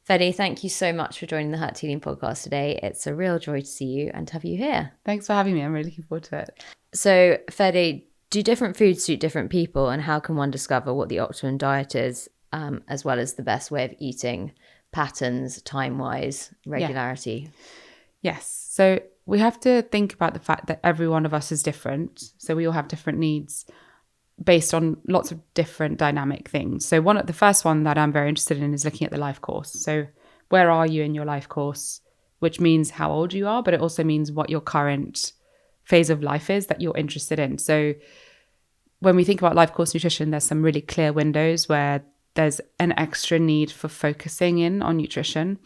Fedi, thank you so much for joining the Heart Healing podcast today. It's a real joy to see you and to have you here. Thanks for having me. I'm really looking forward to it. So, Fedi, do different foods suit different people, and how can one discover what the optimum diet is, as well as the best way of eating, patterns, time-wise, regularity? Yes. So we have to think about the fact that every one of us is different. So we all have different needs based on lots of different dynamic things. So the first one that I'm very interested in is looking at the life course. So where are you in your life course, which means how old you are, but it also means what your current phase of life is that you're interested in. So when we think about life course nutrition, there's some really clear windows where there's an extra need for focusing in on nutrition.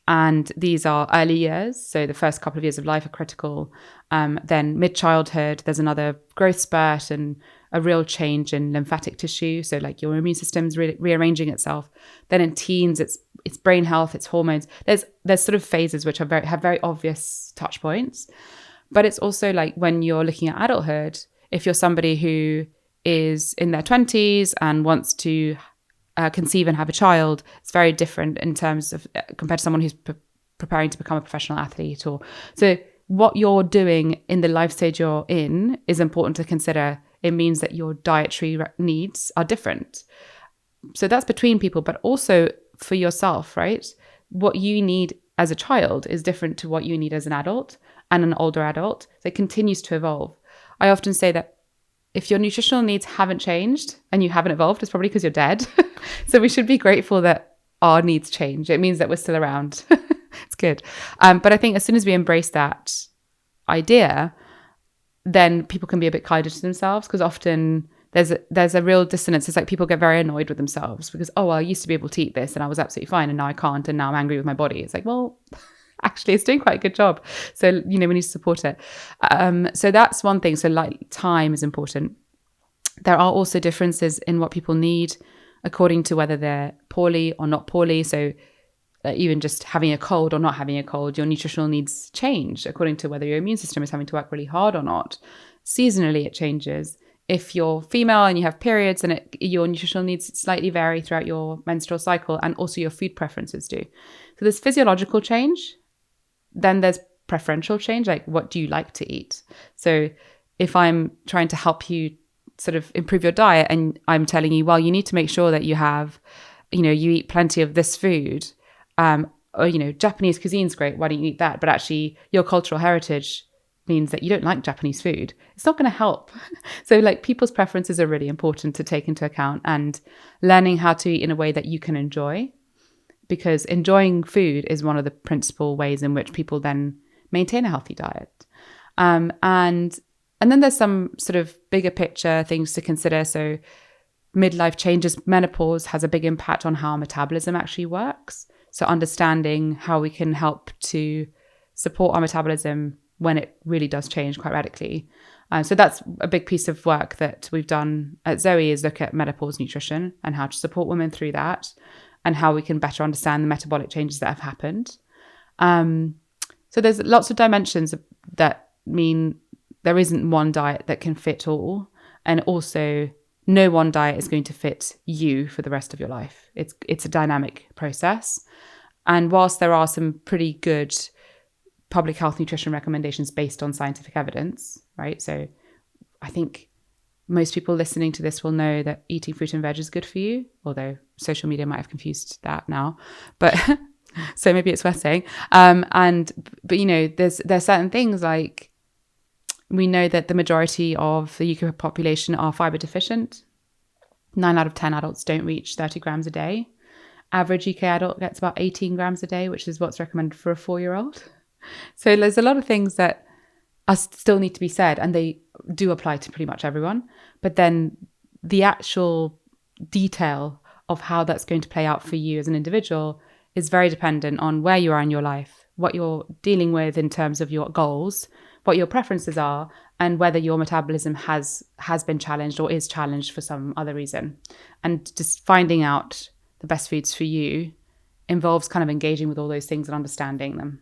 And these are early years. So the first couple of years of life are critical. Then mid-childhood, there's another growth spurt and a real change in lymphatic tissue. So like your immune system's rearranging itself. Then in teens, it's brain health, it's hormones. There's sort of phases which have very obvious touch points. But it's also like when you're looking at adulthood, if you're somebody who is in their 20s and wants to conceive and have a child, it's very different in terms of compared to someone who's preparing to become a professional athlete. Or so what you're doing in the life stage you're in is important to consider. It means that your dietary needs are different. So that's between people, but also for yourself, right? What you need as a child is different to what you need as an adult and an older adult. So it continues to evolve. I often say that if your nutritional needs haven't changed and you haven't evolved, it's probably because you're dead. So we should be grateful that our needs change. It means that we're still around. It's good. But I think as soon as we embrace that idea, then people can be a bit kinder to themselves, because often there's a real dissonance. It's like people get very annoyed with themselves because, oh, well, I used to be able to eat this and I was absolutely fine and now I can't and now I'm angry with my body. It's like, well, actually it's doing quite a good job. So, we need to support it. So that's one thing. So like time is important. There are also differences in what people need according to whether they're poorly or not poorly. So even just having a cold or not having a cold, your nutritional needs change according to whether your immune system is having to work really hard or not. Seasonally, it changes. If you're female and you have periods, then your nutritional needs slightly vary throughout your menstrual cycle, and also your food preferences do. So there's physiological change. Then there's preferential change, like what do you like to eat? So if I'm trying to help you sort of improve your diet and I'm telling you, well, you need to make sure that you have, you eat plenty of this food, or, Japanese cuisine's great, why don't you eat that? But actually your cultural heritage means that you don't like Japanese food. It's not going to help. So like people's preferences are really important to take into account, and learning how to eat in a way that you can enjoy, because enjoying food is one of the principal ways in which people then maintain a healthy diet. And then there's some sort of bigger picture things to consider. So midlife changes, menopause has a big impact on how metabolism actually works. So understanding how we can help to support our metabolism when it really does change quite radically. So that's a big piece of work that we've done at Zoe, is look at menopause nutrition and how to support women through that, and how we can better understand the metabolic changes that have happened. So there's lots of dimensions that mean there isn't one diet that can fit all. And also no one diet is going to fit you for the rest of your life. It's a dynamic process. And whilst there are some pretty good public health nutrition recommendations based on scientific evidence, right? So I think most people listening to this will know that eating fruit and veg is good for you, although social media might have confused that now. But so maybe it's worth saying. But there's certain things like, we know that the majority of the UK population are fiber deficient. 9 out of 10 adults don't reach 30 grams a day. Average UK adult gets about 18 grams a day, which is what's recommended for a 4-year-old. So there's a lot of things that still need to be said, and they do apply to pretty much everyone. But then the actual detail of how that's going to play out for you as an individual is very dependent on where you are in your life, what you're dealing with in terms of your goals, what your preferences are, and whether your metabolism has been challenged or is challenged for some other reason. And just finding out the best foods for you involves kind of engaging with all those things and understanding them.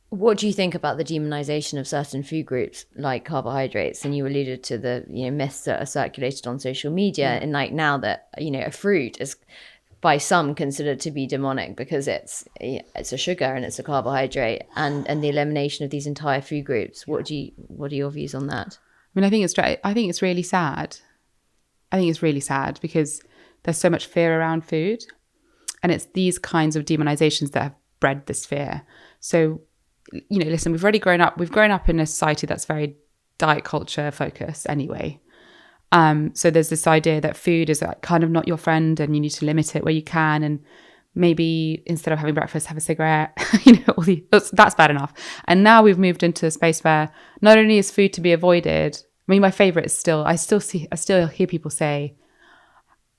What do you think about the demonization of certain food groups like carbohydrates? And you alluded to the myths that are circulated on social media, and like now that a fruit is by some considered to be demonic because it's a sugar and it's a carbohydrate, and the elimination of these entire food groups. What are your views on that? I mean, I think it's really sad. I think it's really sad because there's so much fear around food, and it's these kinds of demonizations that have bred this fear. So, listen, we've grown up in a society that's very diet culture focused anyway. So there's this idea that food is kind of not your friend, and you need to limit it where you can, and maybe instead of having breakfast, have a cigarette. That's bad enough. And now we've moved into a space where not only is food to be avoided. I mean, my favorite is I still hear people say,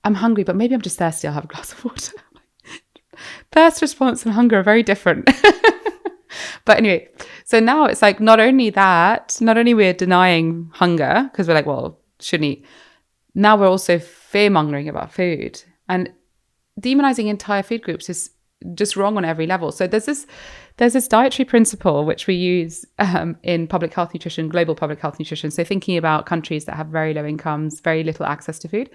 "I'm hungry, but maybe I'm just thirsty. I'll have a glass of water." Thirst response and hunger are very different. But anyway, so now it's like not only we're denying hunger because we're like, well, shouldn't eat. Now we're also fear-mongering about food, and demonizing entire food groups is just wrong on every level. So there's this dietary principle which we use in public health nutrition, global public health nutrition. So thinking about countries that have very low incomes, very little access to food,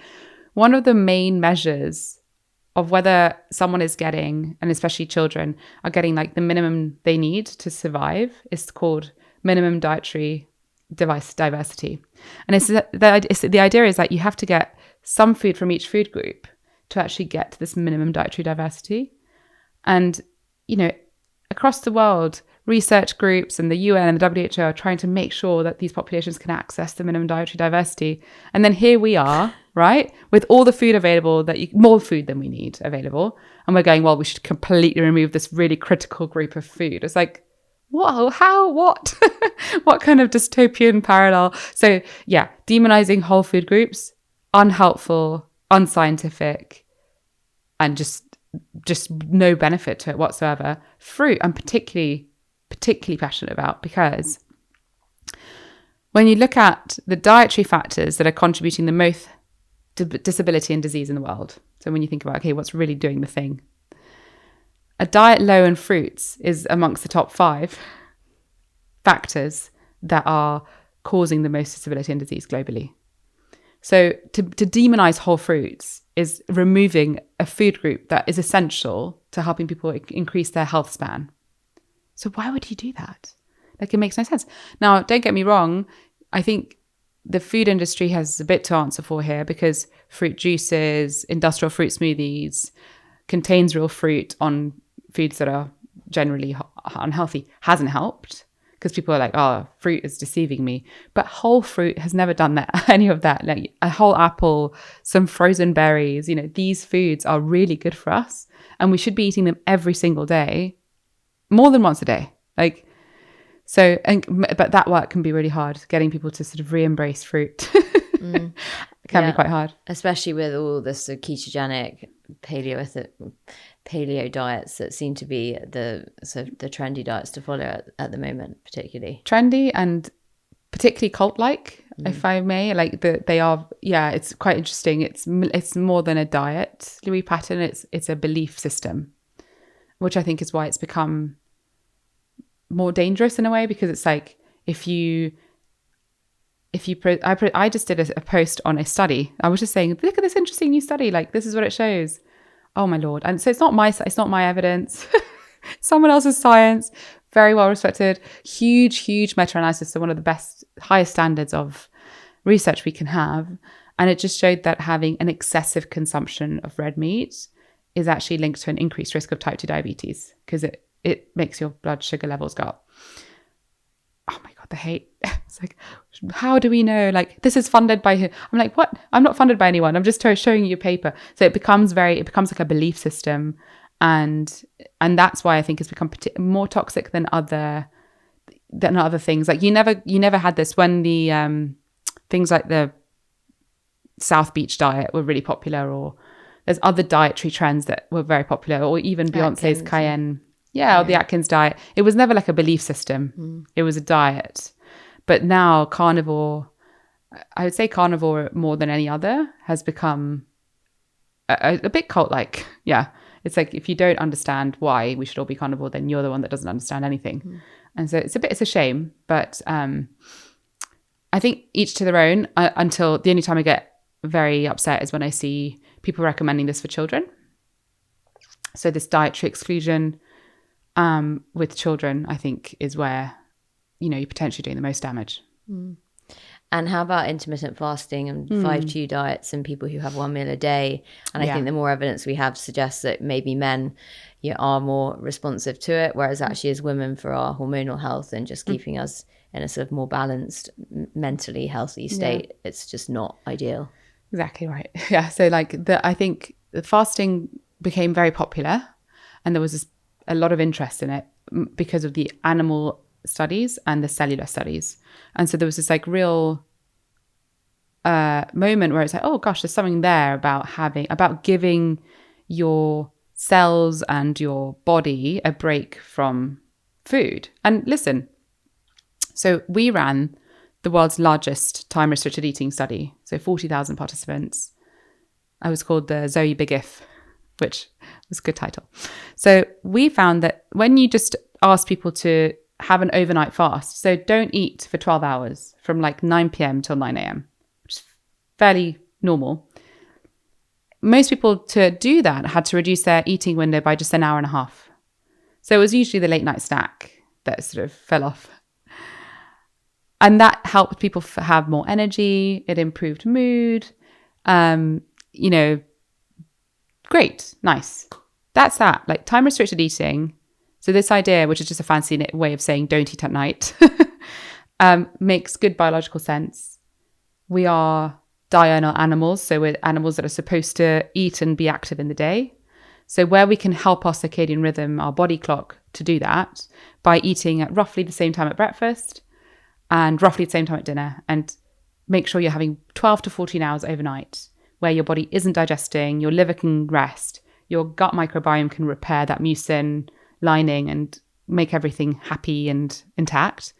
one of the main measures of whether someone is getting, and especially children, are getting like the minimum they need to survive is called minimum dietary diversity. And the idea is that you have to get some food from each food group to actually get to this minimum dietary diversity. And, across the world, research groups and the UN and the WHO are trying to make sure that these populations can access the minimum dietary diversity. And then here we are, right, with all the food available, more food than we need available. And we're going, well, we should completely remove this really critical group of food. It's like, whoa, how, what? What kind of dystopian parallel? So yeah, demonizing whole food groups, unhelpful, unscientific, and just no benefit to it whatsoever. Fruit, I'm particularly passionate about, because when you look at the dietary factors that are contributing the most to disability and disease in the world, so when you think about, okay, what's really doing the thing? A diet low in fruits is amongst the top 5 factors that are causing the most disability and disease globally. So to demonize whole fruits is removing a food group that is essential to helping people increase their health span. So why would you do that? Like, it makes no sense. Now, don't get me wrong. I think the food industry has a bit to answer for here, because fruit juices, industrial fruit smoothies, contains real fruit on foods that are generally unhealthy hasn't helped, because people are like, oh, fruit is deceiving me. But whole fruit has never done that, any of that. Like a whole apple, some frozen berries, these foods are really good for us, and we should be eating them every single day, more than once a day. But that work can be really hard, getting people to sort of re-embrace fruit. It can be quite hard. Especially with all this ketogenic, paleo diets that seem to be the trendy diets to follow at the moment, particularly. Trendy and particularly cult-like, if I may. They are, it's quite interesting. It's more than a diet, Louis Patton. It's a belief system, which I think is why it's become more dangerous in a way, because it's like I just did a post on a study. I was just saying, look at this interesting new study. Like, this is what it shows. Oh my Lord. And so it's not my evidence. Someone else's science, very well respected, huge meta-analysis. So one of the highest standards of research we can have. And it just showed that having an excessive consumption of red meat is actually linked to an increased risk of type 2 diabetes, because it makes your blood sugar levels go up. Oh my God, the hate. It's like, how do we know? Like, this is funded by who? I'm like, what? I'm not funded by anyone. I'm just showing you a paper. So it becomes like a belief system. And that's why I think it's become more toxic than other things. Like, you never had this when the things like the South Beach diet were really popular, or there's other dietary trends that were very popular, or even Beyonce's Cayenne. Or the Atkins diet. It was never like a belief system. It was a diet. But now I would say carnivore more than any other has become a bit cult-like. Yeah. It's like, if you don't understand why we should all be carnivore, then you're the one that doesn't understand anything. And so it's a shame. But I think each to their own, until the only time I get very upset is when I see people recommending this for children. So this dietary exclusion with children, I think, is where, you're potentially doing the most damage. And how about intermittent fasting and 5-2 diets and people who have one meal a day? And I think the more evidence we have suggests that maybe men are more responsive to it, whereas actually as women, for our hormonal health and just keeping us in a sort of more balanced, mentally healthy state, it's just not ideal. Exactly right. Yeah. So I think the fasting became very popular, and there was a lot of interest in it because of the animal studies and the cellular studies. And so there was this real moment where it's like, oh gosh, there's something there about giving your cells and your body a break from food. And listen, so we ran the world's largest time-restricted eating study. So 40,000 participants. I was called the Zoe Big If, which was a good title. So we found that when you just ask people to have an overnight fast, so don't eat for 12 hours from 9 p.m. till 9 a.m., which is fairly normal. Most people to do that had to reduce their eating window by just an hour and a half. So it was usually the late night snack that sort of fell off. And that helped people have more energy. It improved mood. Great, nice. That's that. Time restricted eating. So this idea, which is just a fancy way of saying don't eat at night, makes good biological sense. We are diurnal animals, so we're animals that are supposed to eat and be active in the day. So where we can help our circadian rhythm, our body clock, to do that by eating at roughly the same time at breakfast and roughly the same time at dinner, and make sure you're having 12 to 14 hours overnight where your body isn't digesting, your liver can rest, your gut microbiome can repair that mucin lining and make everything happy and intact.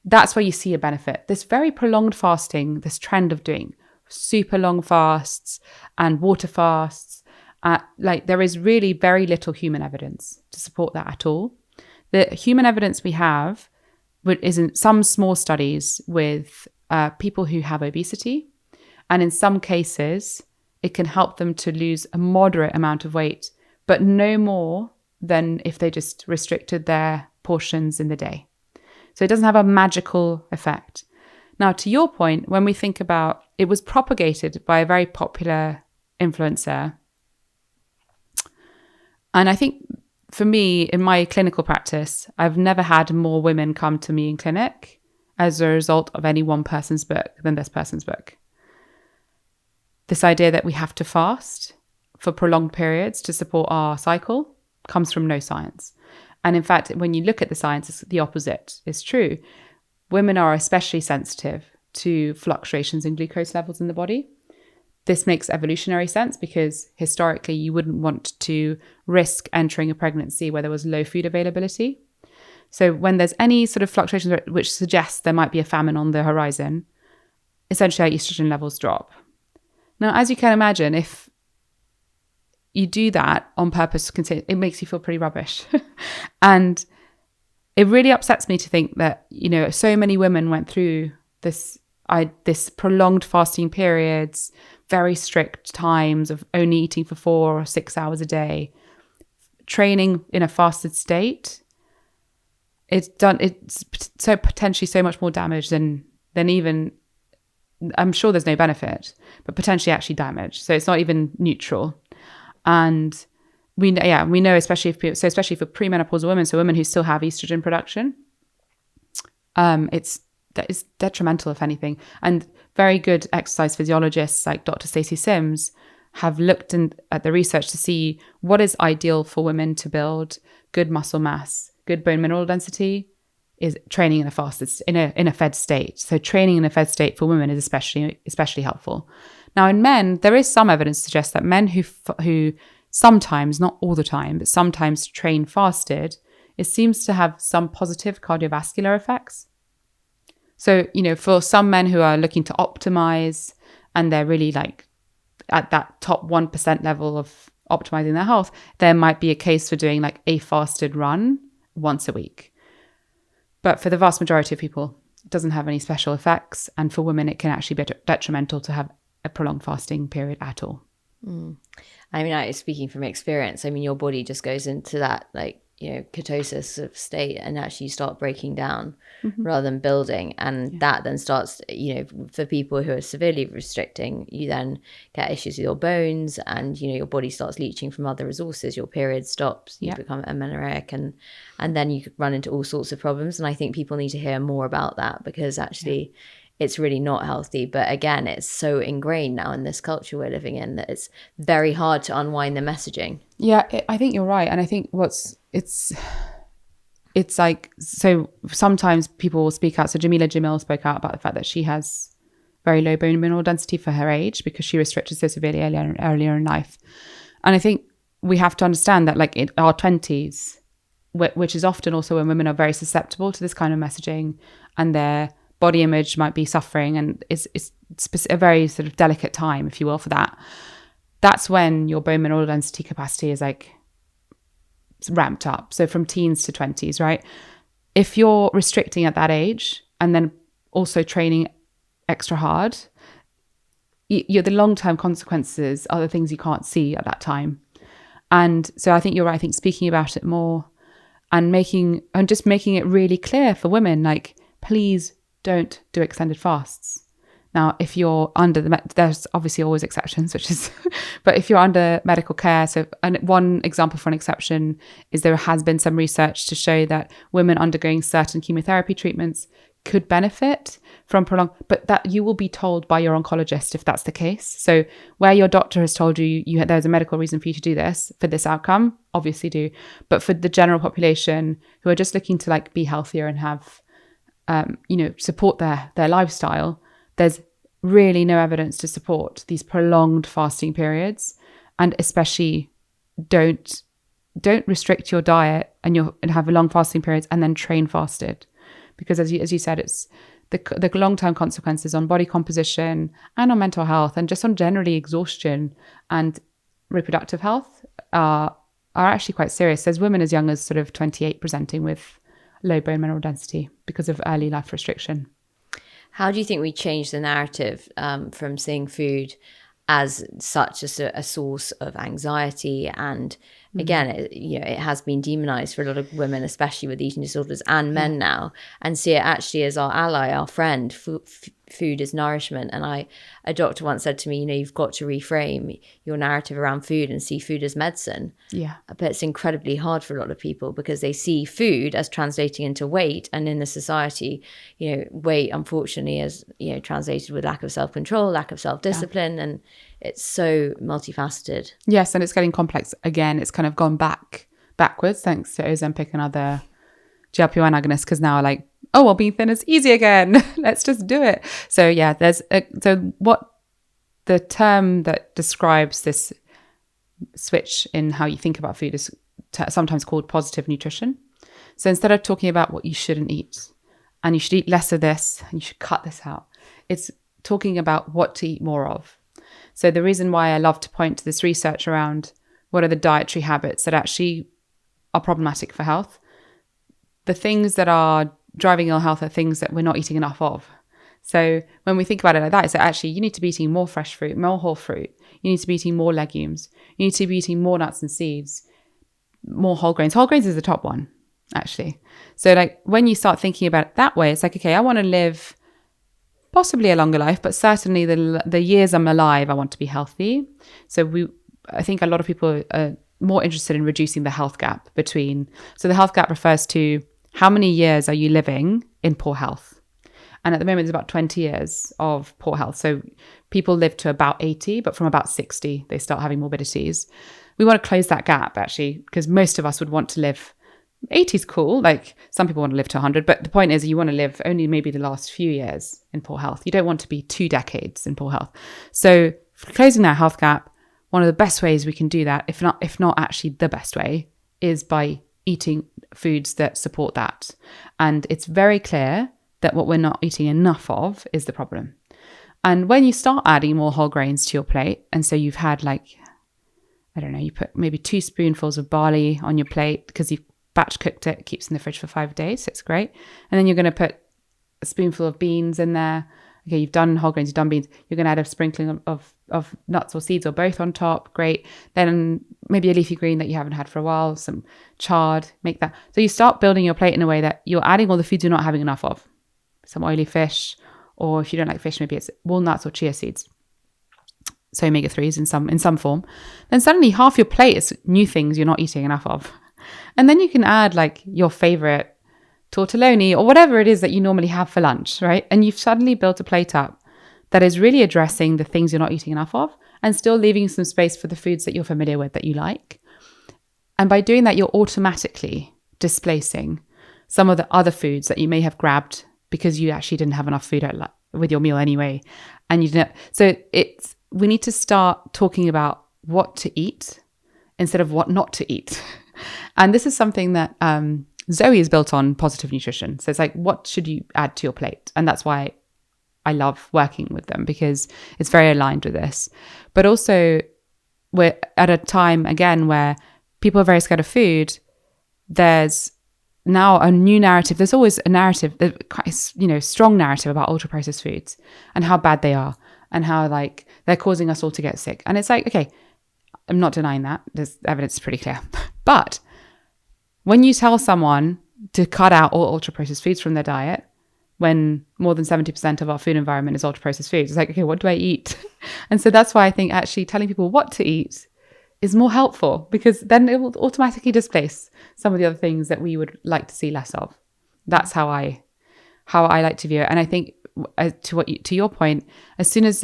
That's where you see a benefit. This very prolonged fasting, this trend of doing super long fasts and water fasts, there is really very little human evidence to support that at all. The human evidence we have is in some small studies with people who have obesity. And in some cases, it can help them to lose a moderate amount of weight, but no more than if they just restricted their portions in the day. So it doesn't have a magical effect. Now, to your point, when we think about it was propagated by a very popular influencer. And I think for me, in my clinical practice, I've never had more women come to me in clinic as a result of any one person's book than this person's book. This idea that we have to fast for prolonged periods to support our cycle comes from no science. And in fact, when you look at the science, it's the opposite is true. Women are especially sensitive to fluctuations in glucose levels in the body. This makes evolutionary sense because historically you wouldn't want to risk entering a pregnancy where there was low food availability. So when there's any sort of fluctuations which suggests there might be a famine on the horizon, essentially our estrogen levels drop. Now, as you can imagine, if you do that on purpose, it makes you feel pretty rubbish. And it really upsets me to think that, so many women went through this prolonged fasting periods, very strict times of only eating for 4 or 6 hours a day, training in a fasted state. It's so potentially so much more damage than even, I'm sure there's no benefit, but potentially actually damage. So it's not even neutral. And we know especially for premenopausal women, so women who still have estrogen production, that is detrimental, if anything. And very good exercise physiologists like Dr. Stacey Sims have looked at the research to see what is ideal for women to build good muscle mass, good bone mineral density, is training in a fasted in a fed state. So training in a fed state for women is especially helpful. Now in men, there is some evidence to suggest that men who sometimes, not all the time, but sometimes train fasted, it seems to have some positive cardiovascular effects. So, for some men who are looking to optimize and they're really at that top 1% level of optimizing their health, there might be a case for doing a fasted run once a week. But for the vast majority of people, it doesn't have any special effects. And for women, it can actually be detrimental to have a prolonged fasting period at all. I mean, speaking from experience, I mean, your body just goes into that, like, ketosis of state, and actually you start breaking down rather than building. And that then starts, for people who are severely restricting, you then get issues with your bones, and, your body starts leaching from other resources. Your period stops, you become amenorrheic, and then you could run into all sorts of problems. And I think people need to hear more about that, because actually it's really not healthy. But again, it's so ingrained now in this culture we're living in that it's very hard to unwind the messaging. Yeah, I think you're right. And I think it's like, so sometimes people will speak out. So Jamila Jamil spoke out about the fact that she has very low bone mineral density for her age because she restricted so severely earlier in life. And I think we have to understand that, like, in our 20s, which is often also when women are very susceptible to this kind of messaging, and their body image might be suffering, and it's a very sort of delicate time, if you will, for that. That's when your bone mineral density capacity is like ramped up. So from teens to 20s, right? If you're restricting at that age and then also training extra hard, the long-term consequences are the things you can't see at that time. And so I think you're right. I think speaking about it more and just making it really clear for women, like, please don't do extended fasts. Now, if you're under there's obviously always exceptions, but if you're under medical care, and one example for an exception is there has been some research to show that women undergoing certain chemotherapy treatments could benefit from prolonged, but that you will be told by your oncologist if that's the case. So where your doctor has told you there's a medical reason for you to do this for this outcome, obviously do. But for the general population who are just looking to, like, be healthier and have, support their lifestyle, there's really no evidence to support these prolonged fasting periods. And especially don't restrict your diet and have long fasting periods and then train fasted. Because as you said, it's the long-term consequences on body composition and on mental health and just on generally exhaustion and reproductive health are actually quite serious. There's women as young as sort of 28 presenting with low bone mineral density because of early life restriction. How do you think we change the narrative from seeing food as such a source of anxiety? And again, it has been demonized for a lot of women, especially with eating disorders, and men now, and see it actually as our ally, our friend. Food is nourishment. And a doctor once said to me, you've got to reframe your narrative around food and see food as medicine. Yeah. But it's incredibly hard for a lot of people because they see food as translating into weight. And in the society, weight, unfortunately, is, translated with lack of self-control, lack of self-discipline. Yeah. And it's so multifaceted. Yes. And it's getting complex again. It's kind of gone backwards thanks to Ozempic and other GLP-1 agonists, because now, like, oh, well, being thin is easy again. Let's just do it. So yeah, so what the term that describes this switch in how you think about food is sometimes called positive nutrition. So instead of talking about what you shouldn't eat and you should eat less of this and you should cut this out, it's talking about what to eat more of. So the reason why I love to point to this research around what are the dietary habits that actually are problematic for health, the things that are driving ill health are things that we're not eating enough of. So when we think about it like that, it's that actually you need to be eating more fresh fruit, more whole fruit. You need to be eating more legumes. You need to be eating more nuts and seeds, more whole grains. Whole grains is the top one, actually. So like when you start thinking about it that way, it's like, okay, I want to live possibly a longer life, but certainly the years I'm alive, I want to be healthy. So I think a lot of people are more interested in reducing the health gap so the health gap refers to how many years are you living in poor health? And at the moment, it's about 20 years of poor health. So people live to about 80, but from about 60, they start having morbidities. We want to close that gap, actually, because most of us would want to live. 80 is cool. Like some people want to live to 100, but the point is you want to live only maybe the last few years in poor health. You don't want to be 2 decades in poor health. So closing that health gap, one of the best ways we can do that, if not actually the best way, is by eating foods that support that. And it's very clear that what we're not eating enough of is the problem. And when you start adding more whole grains to your plate, and so you've had you put maybe 2 spoonfuls of barley on your plate because you've batch cooked it keeps in the fridge for 5 days, so it's great. And then you're going to put a spoonful of beans in there. Okay, you've done whole grains, you've done beans. You're going to add a sprinkling of of nuts or seeds or both on top, great. Then maybe a leafy green that you haven't had for a while, some chard, make that. So you start building your plate in a way that you're adding all the foods you're not having enough of. Some oily fish, or if you don't like fish, maybe it's walnuts or chia seeds. So omega-3s in some form. Then suddenly half your plate is new things you're not eating enough of. And then you can add like your favorite tortelloni or whatever it is that you normally have for lunch, right? And you've suddenly built a plate up that is really addressing the things you're not eating enough of and still leaving some space for the foods that you're familiar with, that you like. And by doing that, you're automatically displacing some of the other foods that you may have grabbed because you actually didn't have enough food with your meal anyway. And you didn't. So we need to start talking about what to eat instead of what not to eat. And this is something that Zoe is built on positive nutrition. So it's like, what should you add to your plate? And that's why I love working with them, because it's very aligned with this. But also we're at a time again where people are very scared of food. There's now a new narrative. There's always a narrative, strong narrative about ultra processed foods and how bad they are and how like they're causing us all to get sick. And it's like, okay, I'm not denying that. There's evidence pretty clear. But when you tell someone to cut out all ultra processed foods from their diet, when more than 70% of our food environment is ultra processed foods, it's like, okay, what do I eat? And so that's why I think actually telling people what to eat is more helpful, because then it will automatically displace some of the other things that we would like to see less of. That's how I like to view it. And I think to your point, as soon as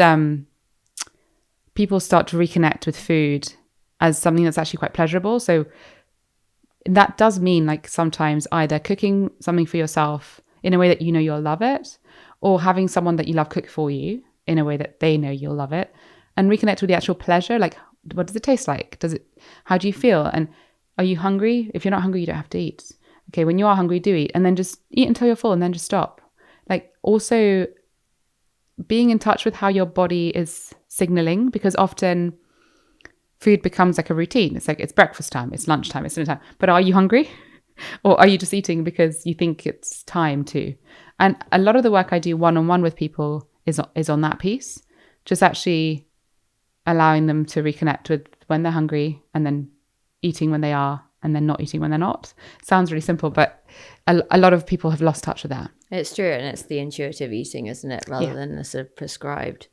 people start to reconnect with food as something that's actually quite pleasurable, so that does mean like sometimes either cooking something for yourself in a way that you know you'll love it, or having someone that you love cook for you in a way that they know you'll love it, and reconnect with the actual pleasure. Like, what does it taste like? How do you feel? And are you hungry? If you're not hungry, you don't have to eat. Okay, when you are hungry, do eat, and then just eat until you're full and then just stop. Like, also being in touch with how your body is signaling, because often food becomes like a routine. It's like, it's breakfast time, it's lunchtime, it's dinner time. But are you hungry? Or are you just eating because you think it's time to? And a lot of the work I do one-on-one with people is on that piece, just actually allowing them to reconnect with when they're hungry and then eating when they are and then not eating when they're not. Sounds really simple, but a lot of people have lost touch with that. It's true. And it's the intuitive eating, isn't it? Rather than the sort of prescribed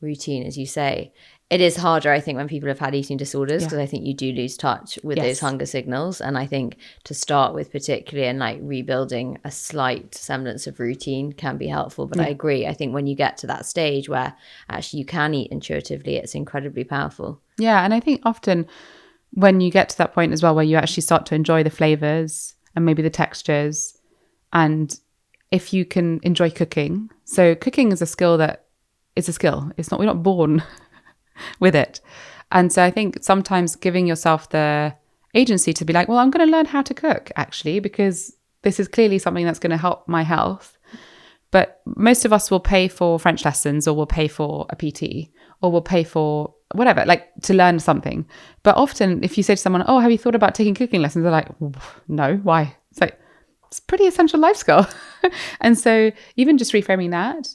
routine, as you say. It is harder, I think, when people have had eating disorders, because I think you do lose touch with those hunger signals. And I think to start with, particularly, and like rebuilding a slight semblance of routine can be helpful. But I agree. I think when you get to that stage where actually you can eat intuitively, it's incredibly powerful. Yeah. And I think often when you get to that point as well, where you actually start to enjoy the flavors and maybe the textures, and if you can enjoy cooking. So cooking is a skill that is a skill. We're not born with it. And so I think sometimes giving yourself the agency to be like, well, I'm going to learn how to cook actually, because this is clearly something that's going to help my health. But most of us will pay for French lessons, or we'll pay for a PT, or we'll pay for whatever, like to learn something. But often if you say to someone, oh, have you thought about taking cooking lessons? They're like, no, why? It's like, it's a pretty essential life skill. And so even just reframing that,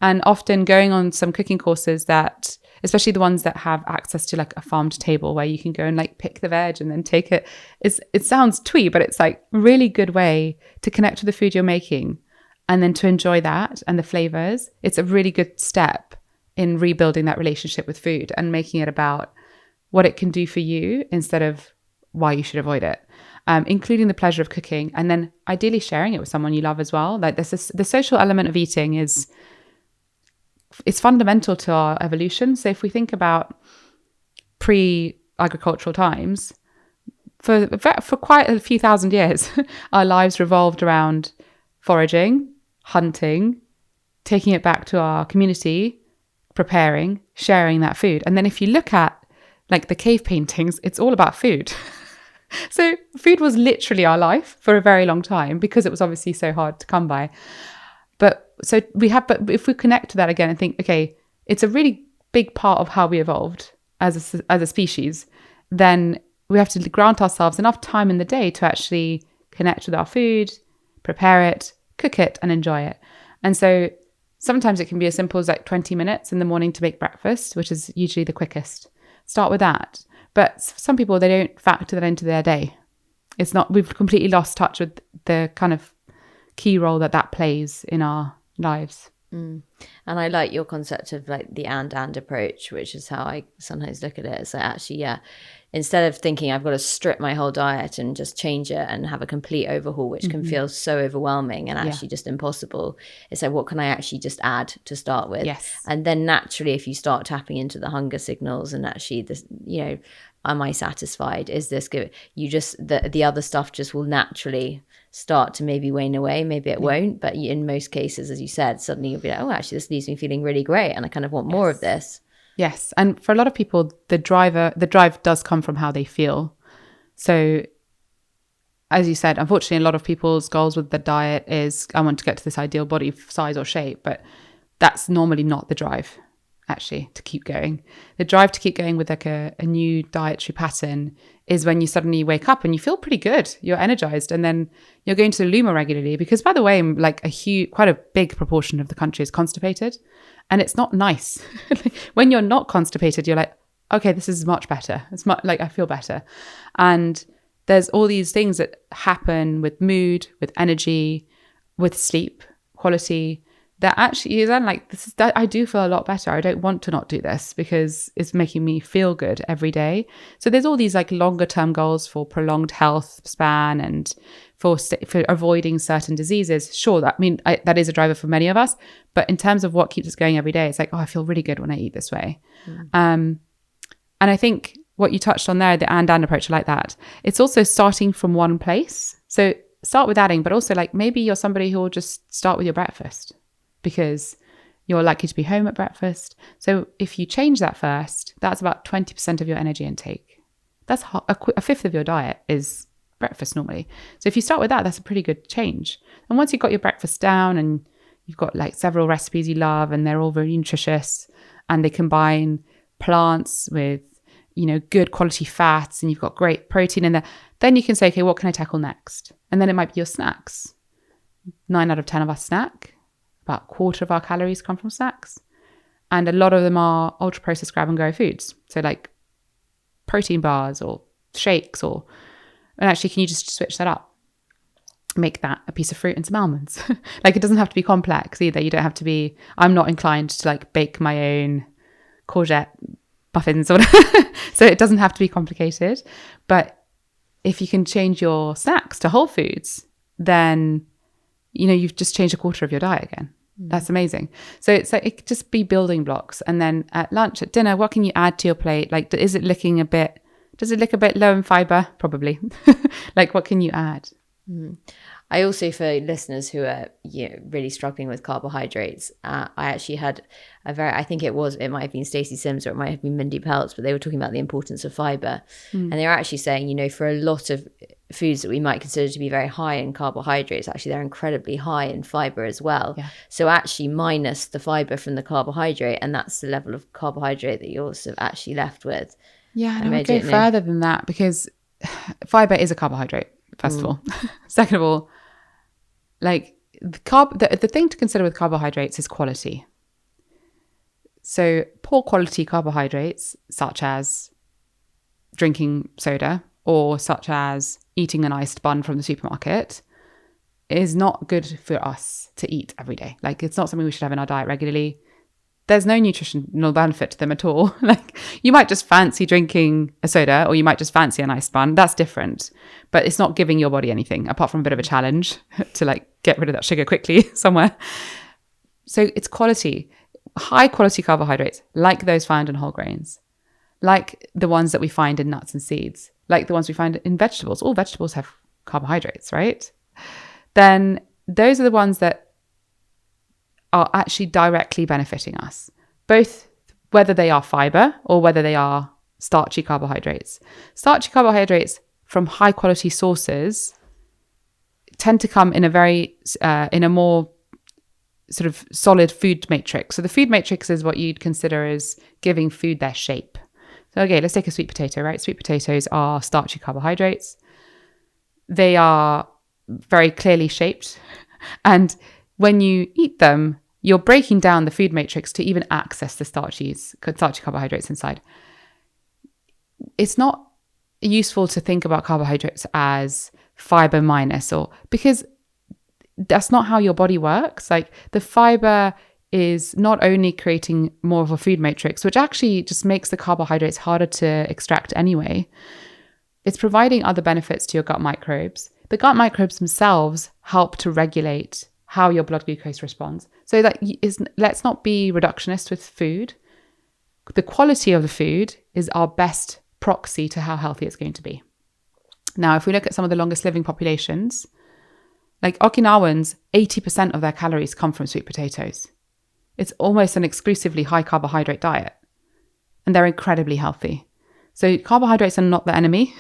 and often going on some cooking courses that, especially the ones that have access to like a farm to table where you can go and like pick the veg and then take it. It sounds twee, but it's like a really good way to connect with the food you're making and then to enjoy that and the flavors. It's a really good step in rebuilding that relationship with food and making it about what it can do for you instead of why you should avoid it. Including the pleasure of cooking, and then ideally sharing it with someone you love as well. Like the social element of eating it's fundamental to our evolution. So if we think about pre-agricultural times, for quite a few thousand years, our lives revolved around foraging, hunting, taking it back to our community, preparing, sharing that food. And then if you look at like the cave paintings, it's all about food. So food was literally our life for a very long time, because it was obviously so hard to come by. But if we connect to that again and think, okay, it's a really big part of how we evolved as a species, then we have to grant ourselves enough time in the day to actually connect with our food, prepare it, cook it, and enjoy it. And so Sometimes it can be as simple as like 20 minutes in the morning to make breakfast, which is usually the quickest. Start with that. But for some people, they don't factor that into their day. It's not, we've completely lost touch with the kind of key role that plays in our lives. And I like your concept of like the and approach, which is how I sometimes look at it. So actually, yeah, instead of thinking I've got to strip my whole diet and just change it and have a complete overhaul, which can feel so overwhelming and actually just impossible, it's like, what can I actually just add to start with? Yes. And then naturally, if you start tapping into the hunger signals and actually this, you know, am I satisfied? Is this good? You just, the other stuff just will naturally start to maybe wane away. Maybe it won't, but in most cases, as you said, suddenly you'll be like, oh, actually this leaves me feeling really great and I kind of want more of this. Yes. And for a lot of people, the drive does come from how they feel. So as you said, unfortunately, a lot of people's goals with the diet is, I want to get to this ideal body size or shape, but that's normally not the drive, actually, to keep going. The drive to keep going with like a new dietary pattern is when you suddenly wake up and you feel pretty good, you're energized, and then you're going to the loo more regularly, because by the way, like quite a big proportion of the country is constipated, and it's not nice. When you're not constipated, you're like, okay, this is much better. It's like, I feel better. And there's all these things that happen with mood, with energy, with sleep quality, that actually is like, I do feel a lot better. I don't want to not do this because it's making me feel good every day. So there's all these like longer term goals for prolonged health span and for avoiding certain diseases. Sure, that is a driver for many of us. But in terms of what keeps us going every day, it's like, oh, I feel really good when I eat this way. And I think what you touched on there, the and approach, I like that. It's also starting from one place. So start with adding, but also like maybe you're somebody who will just start with your breakfast, because you're likely to be home at breakfast. So if you change that first, that's about 20% of your energy intake. That's a fifth of your diet is breakfast normally. So if you start with that, that's a pretty good change. And once you've got your breakfast down and you've got like several recipes you love and they're all very nutritious and they combine plants with, you know, good quality fats and you've got great protein in there, then you can say, okay, what can I tackle next? And then it might be your snacks. 9 out of 10 of us snack. About a quarter of our calories come from snacks. And a lot of them are ultra processed grab and go foods. So like protein bars or shakes and actually, can you just switch that up? Make that a piece of fruit and some almonds. Like, it doesn't have to be complex either. You don't have to be, I'm not inclined to like bake my own courgette muffins or whatever. So it doesn't have to be complicated. But if you can change your snacks to whole foods, then you know, you've just changed a quarter of your diet again. That's amazing. So it's like, it could just be building blocks. And then at lunch, at dinner, what can you add to your plate? Like, does it look a bit low in fiber? Probably. Like, what can you add? I also, for listeners who are really struggling with carbohydrates, I actually had I think it might have been Stacey Sims or it might have been Mindy Peltz, but they were talking about the importance of fiber. And they were actually saying, you know, for a lot of foods that we might consider to be very high in carbohydrates, actually they're incredibly high in fiber as well. Yeah. So actually minus the fiber from the carbohydrate, and that's the level of carbohydrate that you're sort of actually left with. Yeah, and I would go further than that, because fiber is a carbohydrate, first of all. Second of all, like the thing to consider with carbohydrates is quality. So poor quality carbohydrates, such as drinking soda or such as eating an iced bun from the supermarket, is not good for us to eat every day. Like, it's not something we should have in our diet regularly. There's no nutritional benefit to them at all. Like, you might just fancy drinking a soda or you might just fancy an iced bun. That's different. But it's not giving your body anything apart from a bit of a challenge to like get rid of that sugar quickly somewhere. So it's quality. High quality carbohydrates, like those found in whole grains, like the ones that we find in nuts and seeds, like the ones we find in vegetables. All vegetables have carbohydrates, right? Then those are the ones that are actually directly benefiting us, both whether they are fiber or whether they are starchy carbohydrates. Starchy carbohydrates from high quality sources tend to come in a more sort of solid food matrix. So the food matrix is what you'd consider as giving food their shape. So, okay, let's take a sweet potato, right? Sweet potatoes are starchy carbohydrates. They are very clearly shaped. And when you eat them, you're breaking down the food matrix to even access the starchy carbohydrates inside. It's not useful to think about carbohydrates as fiber minus, or because that's not how your body works. Like, the fiber is not only creating more of a food matrix, which actually just makes the carbohydrates harder to extract anyway. It's providing other benefits to your gut microbes. The gut microbes themselves help to regulate how your blood glucose responds. So let's not be reductionist with food. The quality of the food is our best proxy to how healthy it's going to be. Now, if we look at some of the longest living populations, like Okinawans, 80% of their calories come from sweet potatoes. It's almost an exclusively high carbohydrate diet, and they're incredibly healthy. So carbohydrates are not the enemy.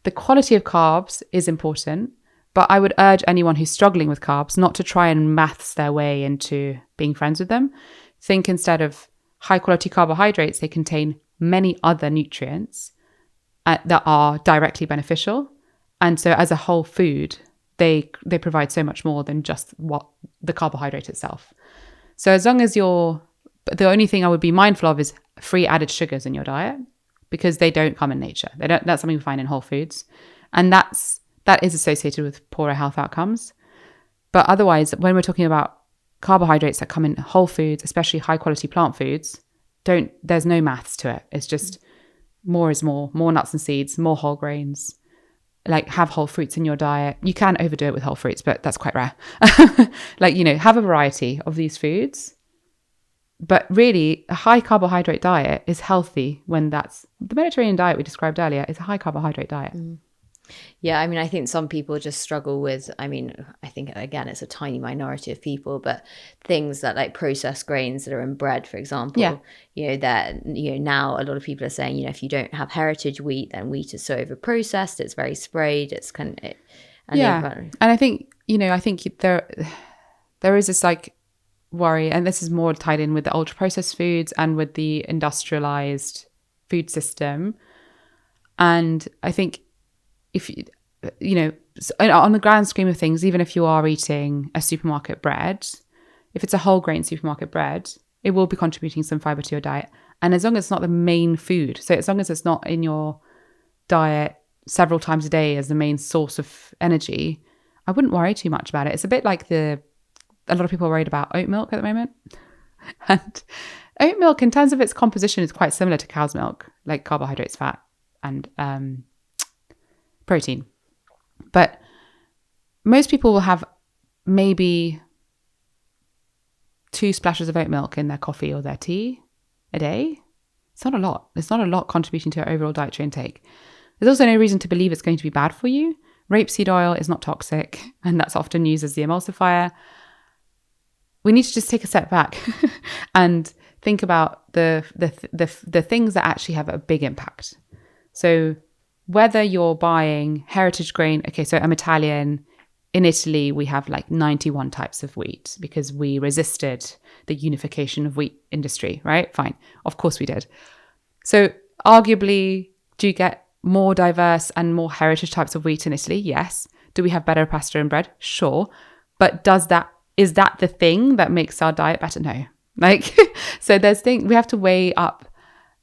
The quality of carbs is important, but I would urge anyone who's struggling with carbs not to try and maths their way into being friends with them. Think instead of high quality carbohydrates, they contain many other nutrients that are directly beneficial. And so as a whole food, they provide so much more than just what the carbohydrate itself. So as long as the only thing I would be mindful of is free added sugars in your diet, because they don't come in nature. That's something we find in whole foods. And that is associated with poorer health outcomes. But otherwise, when we're talking about carbohydrates that come in whole foods, especially high quality plant foods, there's no maths to it. It's just more is more nuts and seeds, more whole grains. Like, have whole fruits in your diet. You can overdo it with whole fruits, but that's quite rare. Have a variety of these foods. But really, a high carbohydrate diet is healthy when the Mediterranean diet we described earlier is a high carbohydrate diet. Yeah, I mean, I think some people just struggle with, I think, again, it's a tiny minority of people, but things that like processed grains that are in bread, for example, now a lot of people are saying, if you don't have heritage wheat, then wheat is so over processed, it's very sprayed, it's kind of, and I think, there is this like worry, and this is more tied in with the ultra processed foods and with the industrialized food system. And I think, if on the grand scheme of things, even if you are eating a supermarket bread, if it's a whole grain supermarket bread, it will be contributing some fiber to your diet. And as long as it's not the main food, so as long as it's not in your diet several times a day as the main source of energy, I wouldn't worry too much about it. It's a bit like a lot of people are worried about oat milk at the moment. And oat milk, in terms of its composition, is quite similar to cow's milk, like carbohydrates, fat, and protein. But most people will have maybe 2 splashes of oat milk in their coffee or their tea a day. It's not a lot. It's not a lot contributing to your overall dietary intake. There's also no reason to believe it's going to be bad for you. Rapeseed oil is not toxic, and that's often used as the emulsifier. We need to just take a step back and think about the things that actually have a big impact. So whether you're buying heritage grain, so I'm Italian. In Italy, we have like 91 types of wheat because we resisted the unification of wheat industry, right? Fine. Of course we did. So arguably, do you get more diverse and more heritage types of wheat in Italy? Yes. Do we have better pasta and bread? Sure. But is that the thing that makes our diet better? No. So we have to weigh up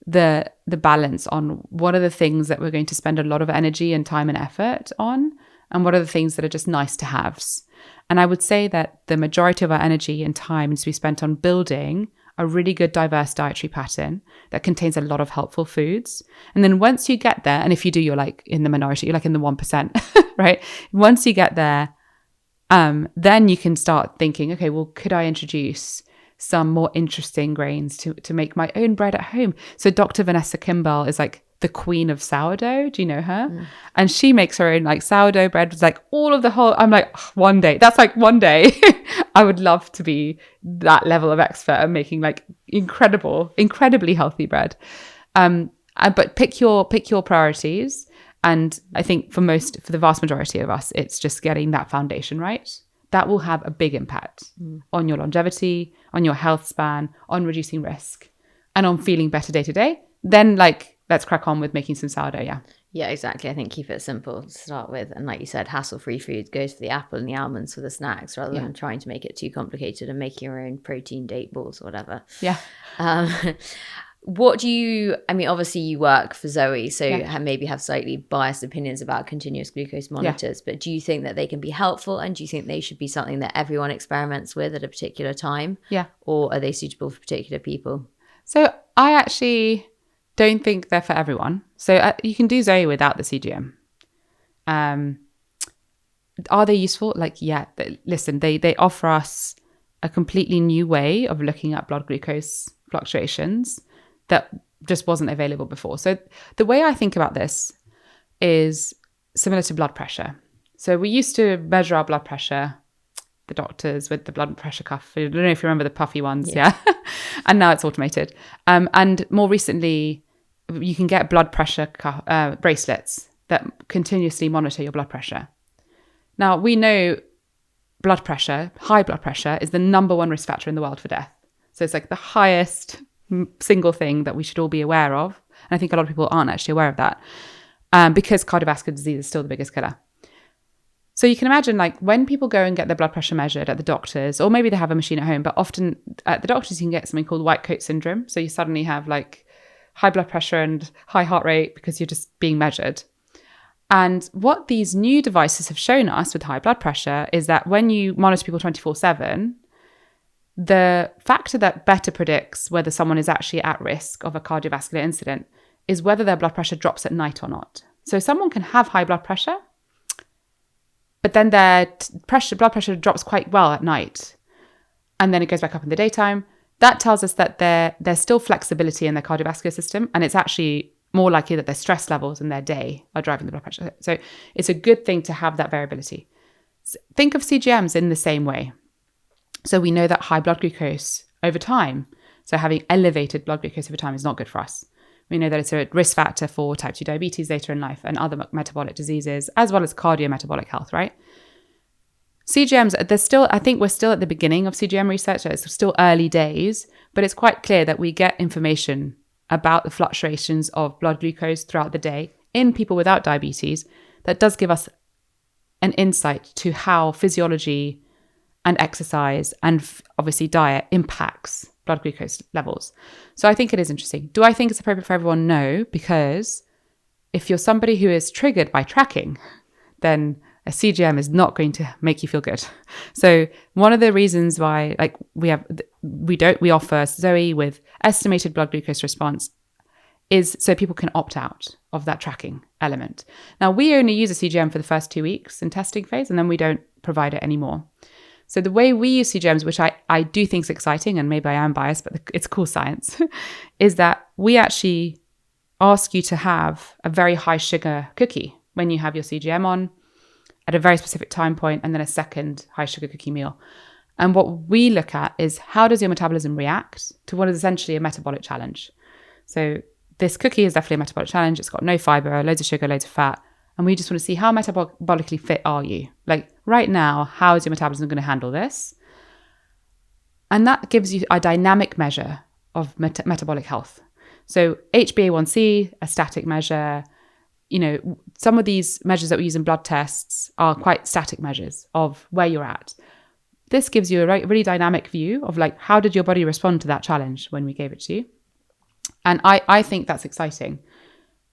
the balance on what are the things that we're going to spend a lot of energy and time and effort on, and what are the things that are just nice to haves. And I would say that the majority of our energy and time needs to be spent on building a really good diverse dietary pattern that contains a lot of helpful foods. And then once you get there, and if you do, you're like in the minority, you're like in the 1%, right? Once you get there, then you can start thinking, okay, well, could I introduce some more interesting grains to make my own bread at home? So Dr. Vanessa Kimball is like the queen of sourdough. Do you know her? Mm. And she makes her own like sourdough bread with like all of the whole, I'm like, one day I would love to be that level of expert at making like incredibly healthy bread. But pick your priorities. And I think for the vast majority of us, it's just getting that foundation right. That will have a big impact on your longevity, on your health span, on reducing risk, and on feeling better day to day. Then let's crack on with making some sourdough. Yeah, exactly. I think keep it simple to start with. And like you said, hassle-free food goes for the apple and the almonds for the snacks rather than trying to make it too complicated and making your own protein date balls or whatever. Yeah. What do you, I mean, obviously you work for Zoe, so maybe have slightly biased opinions about continuous glucose monitors, but do you think that they can be helpful, and do you think they should be something that everyone experiments with at a particular time? Yeah. Or are they suitable for particular people? So I actually don't think they're for everyone. So you can do Zoe without the CGM. Are they useful? Like, yeah, listen, they offer us a completely new way of looking at blood glucose fluctuations that just wasn't available before. So the way I think about this is similar to blood pressure. So we used to measure our blood pressure, the doctors with the blood pressure cuff. I don't know if you remember the puffy ones. Yeah. And now it's automated. And more recently, you can get blood pressure bracelets that continuously monitor your blood pressure. Now, we know blood pressure, high blood pressure, is the number one risk factor in the world for death. So it's like the highest single thing that we should all be aware of. And I think a lot of people aren't actually aware of that because cardiovascular disease is still the biggest killer. So you can imagine, like, when people go and get their blood pressure measured at the doctors, or maybe they have a machine at home, but often at the doctors you can get something called white coat syndrome. So you suddenly have like high blood pressure and high heart rate because you're just being measured. And what these new devices have shown us with high blood pressure is that when you monitor people 24/7, the factor that better predicts whether someone is actually at risk of a cardiovascular incident is whether their blood pressure drops at night or not. So someone can have high blood pressure, but then their blood pressure drops quite well at night, and then it goes back up in the daytime. That tells us that there's still flexibility in their cardiovascular system, and it's actually more likely that their stress levels in their day are driving the blood pressure. So it's a good thing to have that variability. Think of CGMs in the same way. So we know that high blood glucose over time, so having elevated blood glucose over time, is not good for us. We know that it's a risk factor for type 2 diabetes later in life and other metabolic diseases, as well as cardiometabolic health, right? CGMs, I think we're still at the beginning of CGM research. So it's still early days, but it's quite clear that we get information about the fluctuations of blood glucose throughout the day in people without diabetes that does give us an insight to how physiology and exercise and obviously diet impacts blood glucose levels. So I think it is interesting. Do I think it's appropriate for everyone? No, because if you're somebody who is triggered by tracking, then a CGM is not going to make you feel good. So one of the reasons why, like, we offer Zoe with estimated blood glucose response is so people can opt out of that tracking element. Now, we only use a CGM for the first 2 weeks in testing phase, and then we don't provide it anymore. So the way we use CGMs, which I do think is exciting, and maybe I am biased, but it's cool science, is that we actually ask you to have a very high sugar cookie when you have your CGM on at a very specific time point, and then a second high sugar cookie meal. And what we look at is how does your metabolism react to what is essentially a metabolic challenge. So this cookie is definitely a metabolic challenge. It's got no fiber, loads of sugar, loads of fat. And we just want to see how metabolically fit are you? Like right now, how is your metabolism going to handle this? And that gives you a dynamic measure of metabolic health. So HbA1c, a static measure, some of these measures that we use in blood tests are quite static measures of where you're at. This gives you a really dynamic view of like, how did your body respond to that challenge when we gave it to you? And I think that's exciting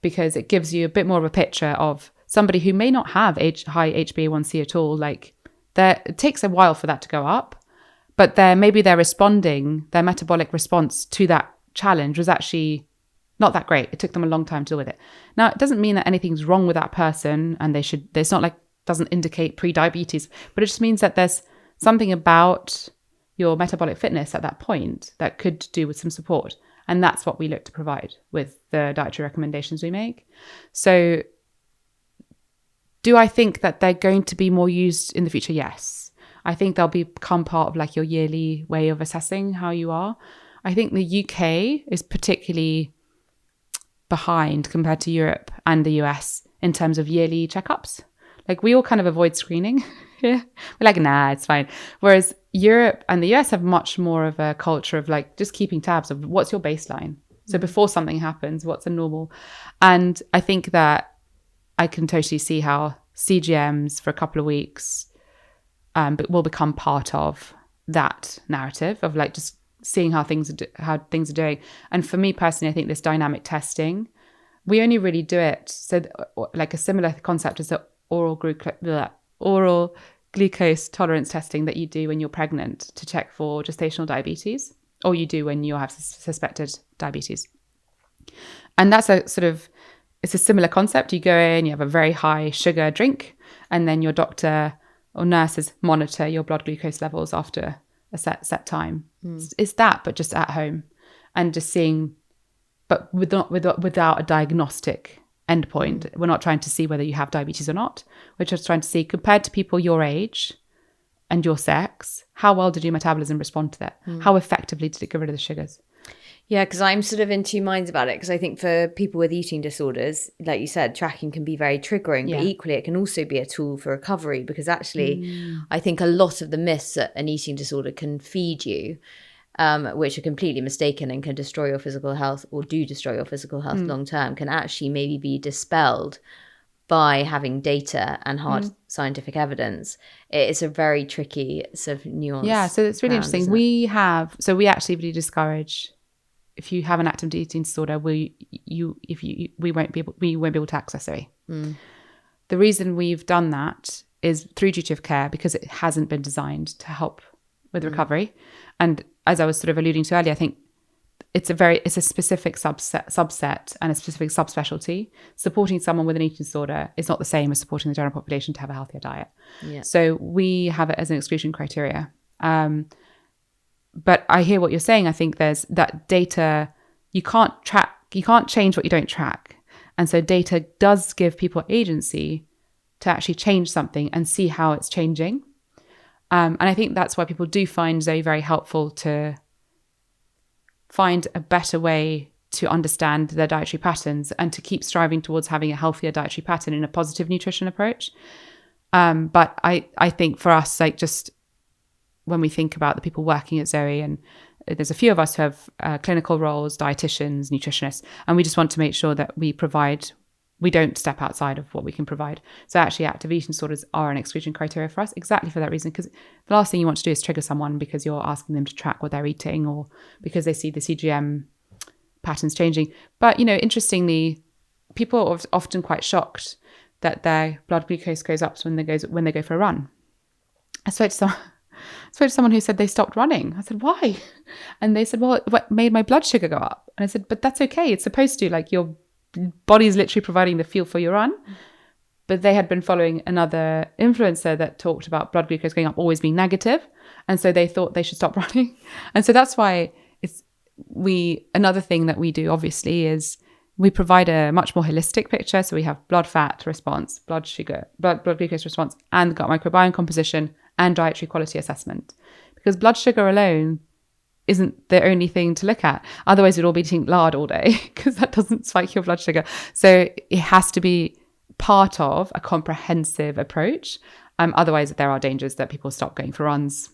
because it gives you a bit more of a picture of somebody who may not have high HbA1c at all. Like it takes a while for that to go up, but their metabolic response to that challenge was actually not that great. It took them a long time to deal with it. Now, it doesn't mean that anything's wrong with that person and it's not like, doesn't indicate pre-diabetes, but it just means that there's something about your metabolic fitness at that point that could do with some support. And that's what we look to provide with the dietary recommendations we make. So do I think that they're going to be more used in the future? Yes. I think they'll become part of like your yearly way of assessing how you are. I think the UK is particularly behind compared to Europe and the US in terms of yearly checkups. Like we all kind of avoid screening here. We're like, nah, it's fine. Whereas Europe and the US have much more of a culture of like just keeping tabs of what's your baseline. So before something happens, what's a normal? And I think that I can totally see how CGMs for a couple of weeks but will become part of that narrative of like just seeing how things are doing. And for me personally, I think this dynamic testing, we only really do it so like a similar concept as the oral glucose tolerance testing that you do when you're pregnant to check for gestational diabetes, or you do when you have suspected diabetes. And that's a sort of, it's a similar concept. You go in, you have a very high sugar drink, and then your doctor or nurses monitor your blood glucose levels after a set time. It's that, but just at home, and just seeing, but without a diagnostic endpoint. We're not trying to see whether you have diabetes or not. We're just trying to see, compared to people your age and your sex, how well did your metabolism respond to that? How effectively did it get rid of the sugars? Yeah, because I'm sort of in two minds about it. Because I think for people with eating disorders, like you said, tracking can be very triggering, but equally it can also be a tool for recovery. Because actually, I think a lot of the myths that an eating disorder can feed you, which are completely mistaken and can destroy your physical health, or do destroy your physical health long term, can actually maybe be dispelled by having data and hard scientific evidence. It's a very tricky sort of nuance. Yeah, so it's really interesting. We actively discourage, if you have an active eating disorder, we won't be able to access it. The reason we've done that is through duty of care, because it hasn't been designed to help with recovery. And as I was sort of alluding to earlier, I think it's a specific subset and a specific subspecialty. Supporting someone with an eating disorder is not the same as supporting the general population to have a healthier diet. Yeah. So we have it as an exclusion criteria. But I hear what you're saying. I think there's that data, you can't change what you don't track. And so data does give people agency to actually change something and see how it's changing. And I think that's why people do find Zoe very helpful, to find a better way to understand their dietary patterns and to keep striving towards having a healthier dietary pattern in a positive nutrition approach. But I think for us, like, just when we think about the people working at Zoe, and there's a few of us who have clinical roles, dietitians, nutritionists, and we just want to make sure that we don't step outside of what we can provide. So actually active eating disorders are an exclusion criteria for us, exactly for that reason, because the last thing you want to do is trigger someone because you're asking them to track what they're eating, or because they see the CGM patterns changing. But, interestingly, people are often quite shocked that their blood glucose goes up when they go for a run. I spoke to someone who said they stopped running. I said, why? And they said, well, it made my blood sugar go up. And I said, but that's okay. It's supposed to, like, your body's literally providing the fuel for your run. But they had been following another influencer that talked about blood glucose going up always being negative. And so they thought they should stop running. And so that's why another thing that we do, obviously, is we provide a much more holistic picture. So we have blood fat response, blood sugar, blood glucose response, and gut microbiome composition, and dietary quality assessment. Because blood sugar alone isn't the only thing to look at. Otherwise, we'd all be eating lard all day, because that doesn't spike your blood sugar. So it has to be part of a comprehensive approach. Otherwise, there are dangers that people stop going for runs.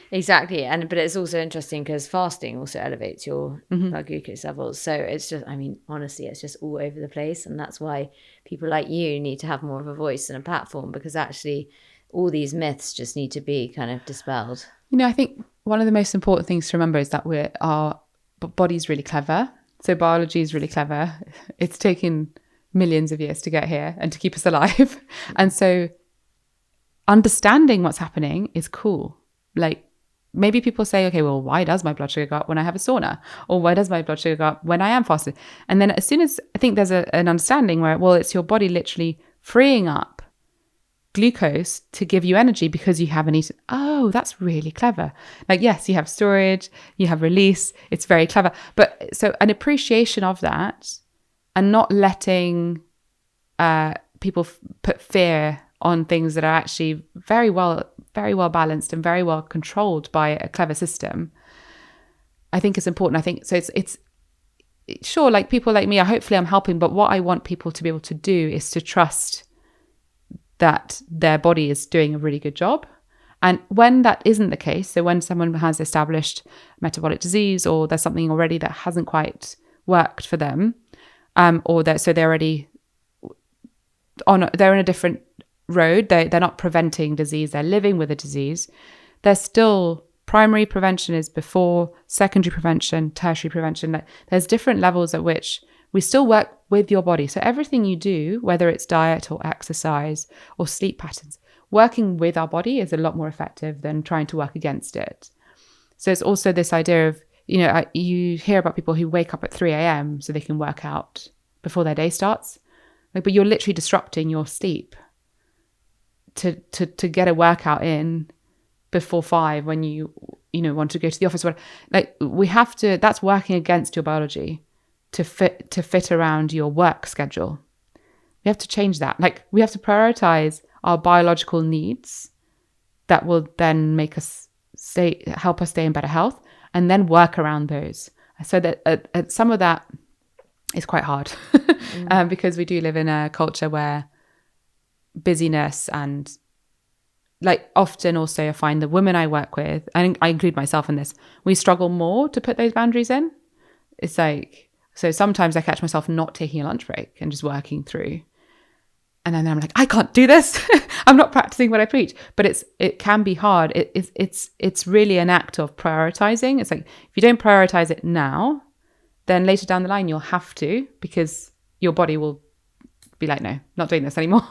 Exactly. But it's also interesting because fasting also elevates your blood glucose levels. So it's just, honestly, it's just all over the place. And that's why people like you need to have more of a voice and a platform, because actually all these myths just need to be kind of dispelled. I think one of the most important things to remember is that our body's really clever. So biology is really clever. It's taken millions of years to get here and to keep us alive. And so understanding what's happening is cool. Like, maybe people say, okay, well, why does my blood sugar go up when I have a sauna? Or why does my blood sugar go up when I am fasted? And then as soon as, I think there's an understanding where, well, it's your body literally freeing up glucose to give you energy because you haven't eaten. Oh, that's really clever. Like, yes, you have storage, you have release. It's very clever. But so an appreciation of that, and not letting people put fear on things that are actually very well balanced and very well controlled by a clever system, I think is important. I think so. It's sure, like, people like me, hopefully I'm helping, but what I want people to be able to do is to trust that their body is doing a really good job. And when that isn't the case, so when someone has established metabolic disease, or there's something already that hasn't quite worked for them, so they're already they're in a different road. They're not preventing disease. They're living with a disease. They're still, primary prevention is before, secondary prevention, tertiary prevention. Like, there's different levels at which we still work with your body. So everything you do, whether it's diet or exercise or sleep patterns, working with our body is a lot more effective than trying to work against it. So it's also this idea of, you hear about people who wake up at 3 a.m. so they can work out before their day starts. Like, but you're literally disrupting your sleep to get a workout in before 5 when you want to go to the office. Like, we have to, that's working against your biology to fit around your work schedule. We have to change that. Like, we have to prioritize our biological needs that will then make us help us stay in better health, and then work around those. So that some of that is quite hard because we do live in a culture where busyness and, like, often also I find the women I work with, and I include myself in this, we struggle more to put those boundaries in. It's like, so sometimes I catch myself not taking a lunch break and just working through. And then I'm like, I can't do this. I'm not practicing what I preach. But it can be hard. It's really an act of prioritizing. It's like, if you don't prioritize it now, then later down the line you'll have to, because your body will be like, no, not doing this anymore.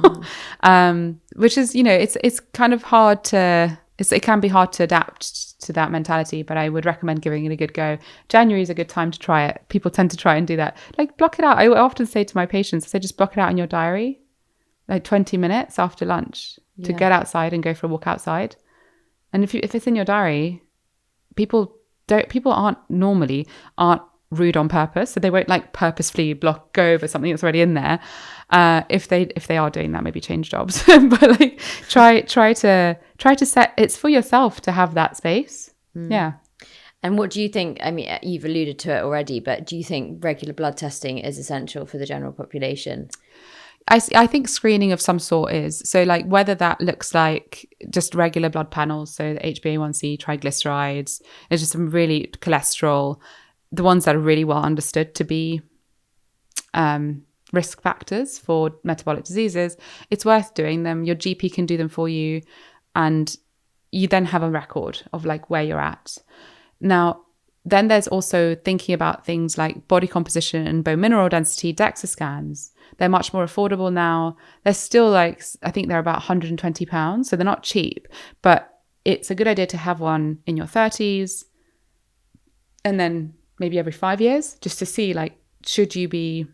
Which is, it's kind of hard to, it can be hard to adapt to that mentality, but I would recommend giving it a good go. January is a good time to try it. People tend to try and do that. Like, block it out. I often say to my patients, I say, just block it out in your diary, like 20 minutes after lunch to get outside and go for a walk outside. And if it's in your diary, people aren't rude on purpose, so they won't like purposefully go over something that's already in there. If they are doing that, maybe change jobs. But like, try to set, it's for yourself to have that space. Yeah. And what do you think? I mean, you've alluded to it already, but do you think regular blood testing is essential for the general population? I think screening of some sort is. So, like, whether that looks like just regular blood panels, so the HbA1c, triglycerides, there's just some really cholesterol, the ones that are really well understood to be risk factors for metabolic diseases, it's worth doing them. Your GP can do them for you, and you then have a record of like where you're at. Now, then there's also thinking about things like body composition and bone mineral density DEXA scans. They're much more affordable now. They're still like, I think they're about £120, so they're not cheap, but it's a good idea to have one in your 30s and then maybe every 5 years, just to see, like, should you be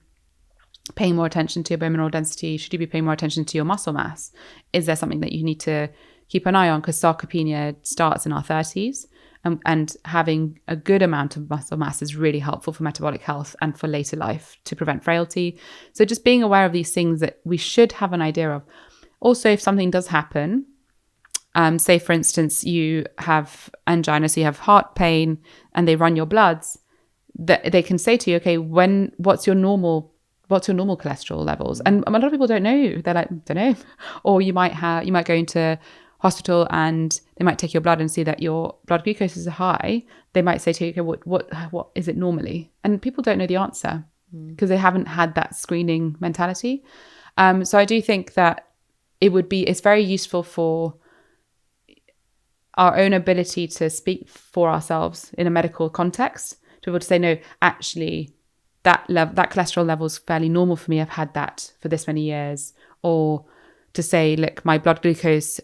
paying more attention to your bone mineral density? Should you be paying more attention to your muscle mass? Is there something that you need to keep an eye on? Because sarcopenia starts in our 30s. And having a good amount of muscle mass is really helpful for metabolic health and for later life to prevent frailty. So just being aware of these things that we should have an idea of. Also, if something does happen, say for instance, you have angina, so you have heart pain, and they run your bloods, that they can say to you, okay, what's your normal cholesterol levels? And a lot of people don't know. They're like, don't know. Or you might go into hospital and they might take your blood and see that your blood glucose is high. They might say to you, okay, what is it normally? And people don't know the answer because they haven't had that screening mentality. So I do think that it's very useful for our own ability to speak for ourselves in a medical context, to be able to say, no, actually that cholesterol level is fairly normal for me. I've had that for this many years. Or to say, look, my blood glucose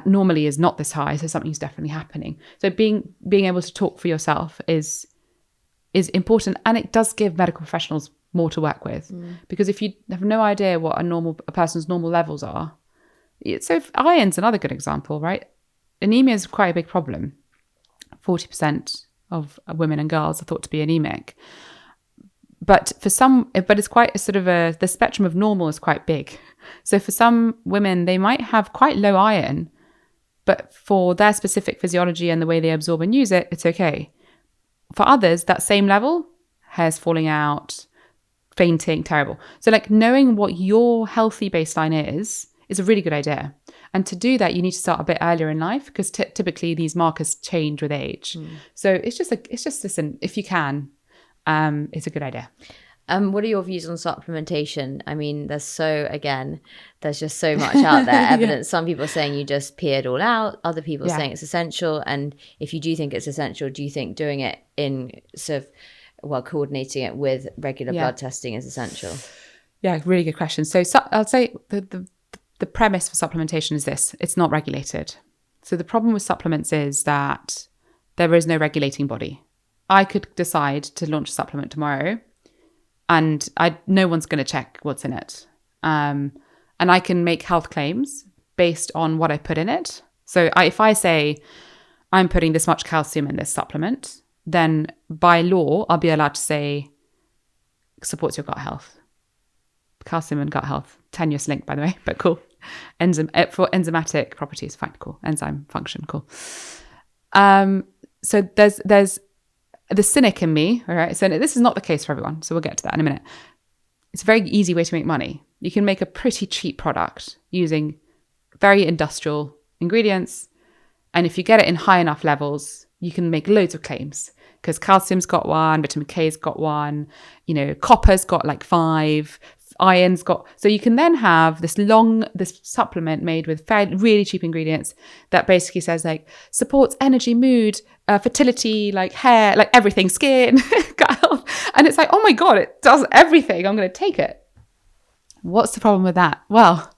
normally is not this high, so something's definitely happening. So being able to talk for yourself is important, and it does give medical professionals more to work with. Because if you have no idea what a person's normal levels are, so iron's another good example, right? Anemia is quite a big problem. 40% of women and girls are thought to be anemic. But it's quite a sort of the spectrum of normal is quite big. So for some women, they might have quite low iron, but for their specific physiology and the way they absorb and use it, it's okay. For others, that same level, hair's falling out, fainting, terrible. So like knowing what your healthy baseline is a really good idea. And to do that, you need to start a bit earlier in life, because typically these markers change with age. So it's just listen, if you can, it's a good idea. What are your views on supplementation? I mean, there's just so much out there, evidence. Some people are saying you just pee it all out. Other people are saying it's essential. And if you do think it's essential, do you think doing it in coordinating it with regular blood testing is essential? Yeah, really good question. So I'll say the premise for supplementation is this: it's not regulated. So the problem with supplements is that there is no regulating body. I could decide to launch a supplement tomorrow, and no one's going to check what's in it. And I can make health claims based on what I put in it. So if I say I'm putting this much calcium in this supplement, then by law, I'll be allowed to say supports your gut health. Calcium and gut health, tenuous link, by the way, but cool. For enzymatic properties, fine, cool. Enzyme function, cool. So there's the cynic in me, all right? So this is not the case for everyone. So we'll get to that in a minute. It's a very easy way to make money. You can make a pretty cheap product using very industrial ingredients. And if you get it in high enough levels, you can make loads of claims, because calcium's got one, vitamin K's got one, copper's got like 5, iron's got. So you can then have this supplement made with really cheap ingredients that basically says like supports energy, mood, fertility, like hair, like everything, skin, gut health. And it's like, oh my God, it does everything. I'm going to take it. What's the problem with that? Well,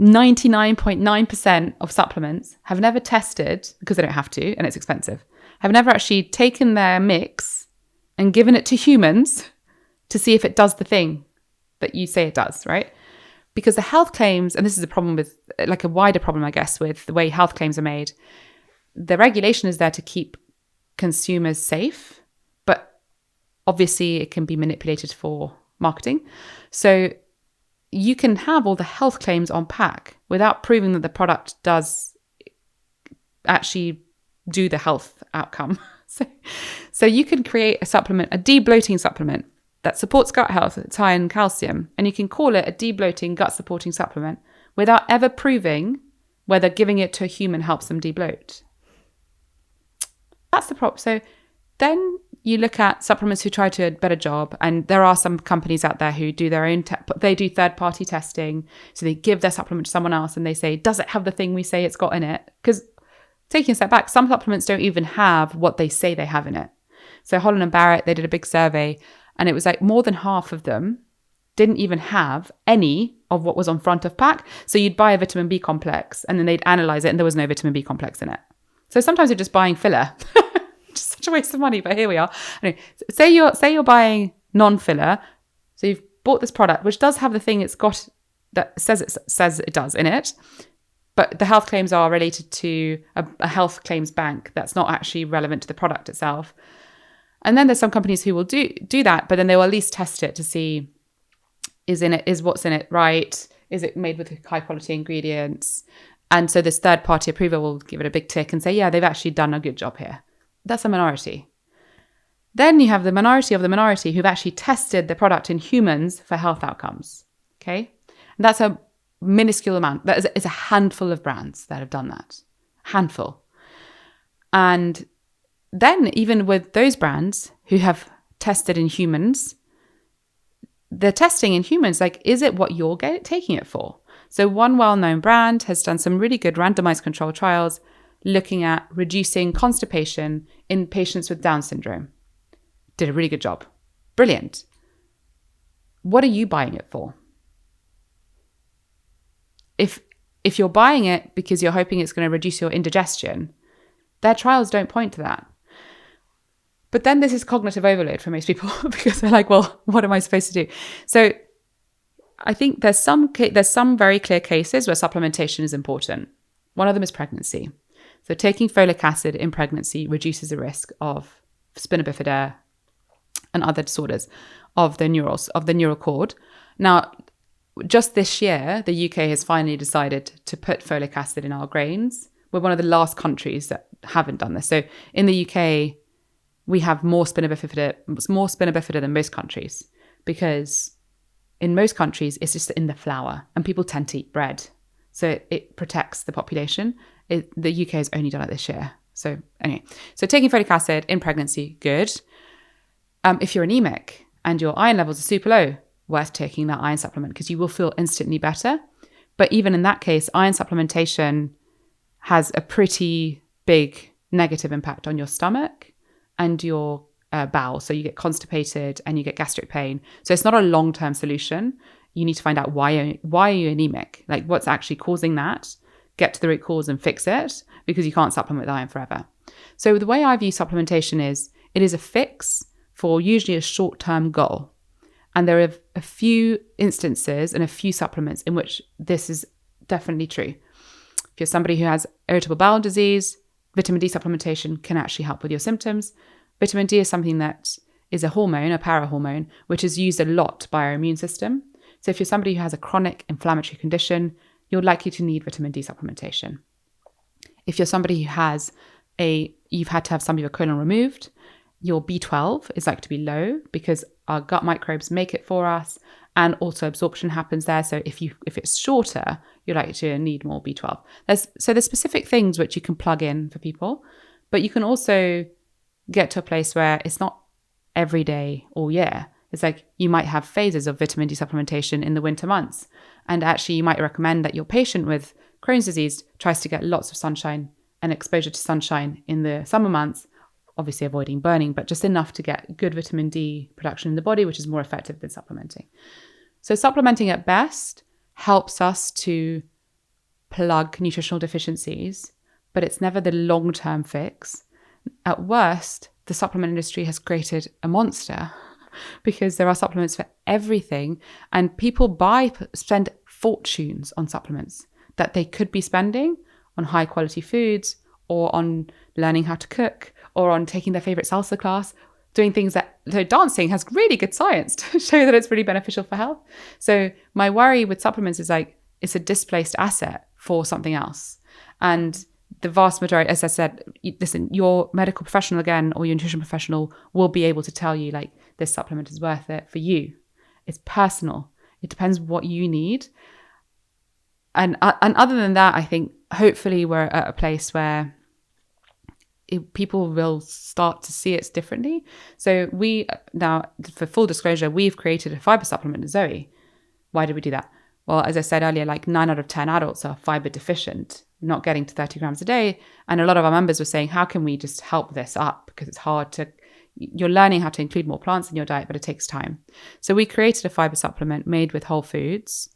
99.9% of supplements have never tested, because they don't have to and it's expensive, have never actually taken their mix and given it to humans to see if it does the thing that you say it does, right? Because the health claims, and this is a problem with, like a wider problem, I guess, with the way health claims are made, the regulation is there to keep consumers safe, but obviously it can be manipulated for marketing. So you can have all the health claims on pack without proving that the product does actually do the health outcome. So you can create a supplement, a de-bloating supplement that supports gut health, it's high in calcium, and you can call it a de-bloating, gut-supporting supplement without ever proving whether giving it to a human helps them de-bloat. That's the problem. So then you look at supplements who try to do a better job, and there are some companies out there who do their own, they do third-party testing, so they give their supplement to someone else and they say, does it have the thing we say it's got in it? Because taking a step back, some supplements don't even have what they say they have in it. So Holland and Barrett, they did a big survey, and it was like more than half of them didn't even have any of what was on front of pack. So you'd buy a vitamin B complex and then they'd analyze it and there was no vitamin B complex in it. So sometimes you're just buying filler. Just such a waste of money, but here we are. Anyway, say you're buying non-filler. So you've bought this product, which does have the thing it's got that says it does in it, but the health claims are related to a health claims bank that's not actually relevant to the product itself. And then there's some companies who will do that, but then they will at least test it to see is what's in it right? Is it made with high quality ingredients? And so this third party approver will give it a big tick and say, yeah, they've actually done a good job here. That's a minority. Then you have the minority of the minority who've actually tested the product in humans for health outcomes. Okay. And that's a minuscule amount. That is a handful of brands that have done that. Handful. And then even with those brands who have tested in humans, the testing in humans, like, is it what you're taking it for? So one well-known brand has done some really good randomized control trials looking at reducing constipation in patients with Down syndrome. Did a really good job. Brilliant. What are you buying it for? If you're buying it because you're hoping it's going to reduce your indigestion, their trials don't point to that. But then this is cognitive overload for most people because they're like, well, what am I supposed to do? So I think there's some very clear cases where supplementation is important. One of them is pregnancy. So taking folic acid in pregnancy reduces the risk of spina bifida and other disorders of the neural cord. Now, just this year, the UK has finally decided to put folic acid in our grains. We're one of the last countries that haven't done this. So in the UK, we have more spina bifida than most countries, because in most countries, it's just in the flour and people tend to eat bread. So it protects the population. The UK has only done it this year. So anyway, so taking folic acid in pregnancy, good. If you're anemic and your iron levels are super low, worth taking that iron supplement because you will feel instantly better. But even in that case, iron supplementation has a pretty big negative impact on your stomach and your bowel. So you get constipated and you get gastric pain. So it's not a long-term solution. You need to find out why are you anemic? Like what's actually causing that? Get to the root cause and fix it, because you can't supplement with iron forever. So the way I view supplementation is it is a fix for usually a short-term goal. And there are a few instances and a few supplements in which this is definitely true. If you're somebody who has irritable bowel disease, vitamin D supplementation can actually help with your symptoms. Vitamin D is something that is a hormone, a parahormone, which is used a lot by our immune system. So if you're somebody who has a chronic inflammatory condition, you're likely to need vitamin D supplementation. If you're somebody who you've had to have some of your colon removed, your B12 is likely to be low because our gut microbes make it for us, and also absorption happens there. So if it's shorter, you're likely to need more B12. There's specific things which you can plug in for people, but you can also get to a place where it's not every day all year. It's like you might have phases of vitamin D supplementation in the winter months. And actually you might recommend that your patient with Crohn's disease tries to get lots of sunshine and exposure to sunshine in the summer months, obviously avoiding burning, but just enough to get good vitamin D production in the body, which is more effective than supplementing. So supplementing at best helps us to plug nutritional deficiencies, but it's never the long-term fix. At worst, the supplement industry has created a monster because there are supplements for everything, and people spend fortunes on supplements that they could be spending on high quality foods or on learning how to cook or on taking their favorite salsa class, doing things so dancing has really good science to show that it's really beneficial for health. So my worry with supplements is like, it's a displaced asset for something else. And the vast majority, as I said, listen, your medical professional again, or your nutrition professional will be able to tell you like, this supplement is worth it for you. It's personal. It depends what you need. And other than that, I think hopefully we're at a place where people will start to see it differently. So now, for full disclosure, we've created a fiber supplement, Zoe. Why did we do that? Well, as I said earlier, like 9 out of 10 adults are fiber deficient, not getting to 30 grams a day. And a lot of our members were saying, how can we just help this up? Because it's hard you're learning how to include more plants in your diet, but it takes time. So we created a fiber supplement made with whole foods,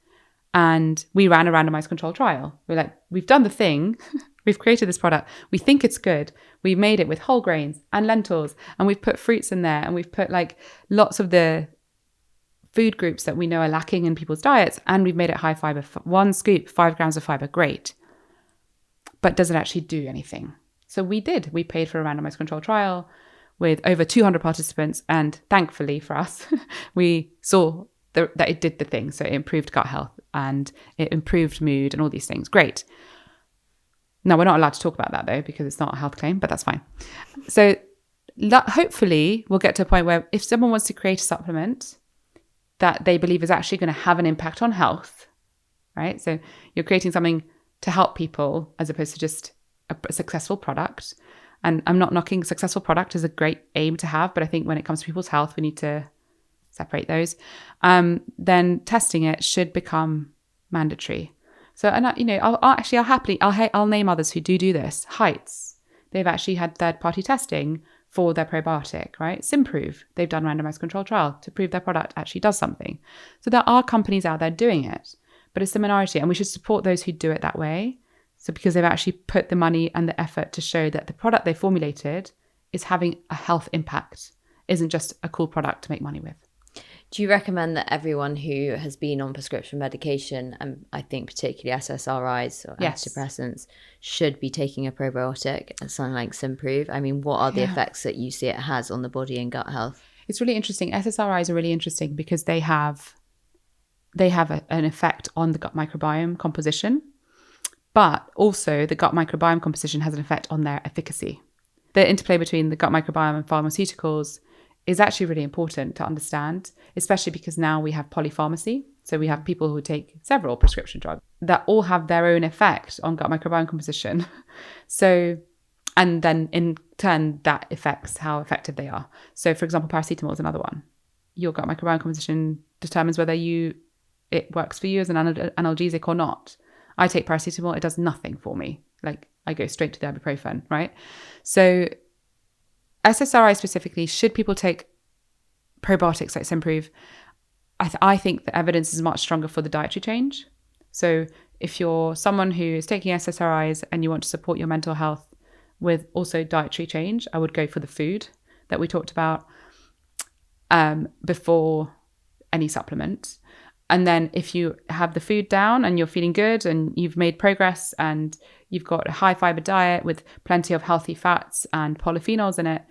and we ran a randomized control trial. We're like, we've done the thing. We've created this product. We think it's good. We made it with whole grains and lentils, and we've put fruits in there, and we've put like lots of the food groups that we know are lacking in people's diets, and we've made it high fiber. 1 scoop, 5 grams of fiber, great. But does it actually do anything? So we did. We paid for a randomized control trial with over 200 participants, and thankfully for us, we saw that it did the thing. So it improved gut health and it improved mood and all these things. Great. Now, we're not allowed to talk about that though, because it's not a health claim, but that's fine. So hopefully we'll get to a point where if someone wants to create a supplement that they believe is actually going to have an impact on health, right? So you're creating something to help people as opposed to just a successful product. And I'm not knocking successful product as a great aim to have, but I think when it comes to people's health, we need to separate those. Then testing it should become mandatory. So, and I'll name others who do this. Heights, they've actually had third-party testing for their probiotic, right? Simprove, they've done randomized control trial to prove their product actually does something. So there are companies out there doing it, but it's the minority, and we should support those who do it that way. So because they've actually put the money and the effort to show that the product they formulated is having a health impact, isn't just a cool product to make money with. Do you recommend that everyone who has been on prescription medication, and I think particularly SSRIs or antidepressants, should be taking a probiotic, something like Simprove? I mean, what are the effects that you see it has on the body and gut health? It's really interesting. SSRIs are really interesting because they have an effect on the gut microbiome composition, but also the gut microbiome composition has an effect on their efficacy. The interplay between the gut microbiome and pharmaceuticals is actually really important to understand, especially because now we have polypharmacy. So we have people who take several prescription drugs that all have their own effect on gut microbiome composition. So, and then in turn, that affects how effective they are. So for example, paracetamol is another one. your gut microbiome composition determines whether it works for you as an analgesic or not. I take paracetamol, it does nothing for me. Like, I go straight to the ibuprofen, right? So SSRI specifically, should people take probiotics like Simprove? I think the evidence is much stronger for the dietary change. So if you're someone who is taking SSRIs and you want to support your mental health with also dietary change, I would go for the food that we talked about before any supplement. And then if you have the food down and you're feeling good and you've made progress and you've got a high fiber diet with plenty of healthy fats and polyphenols in it,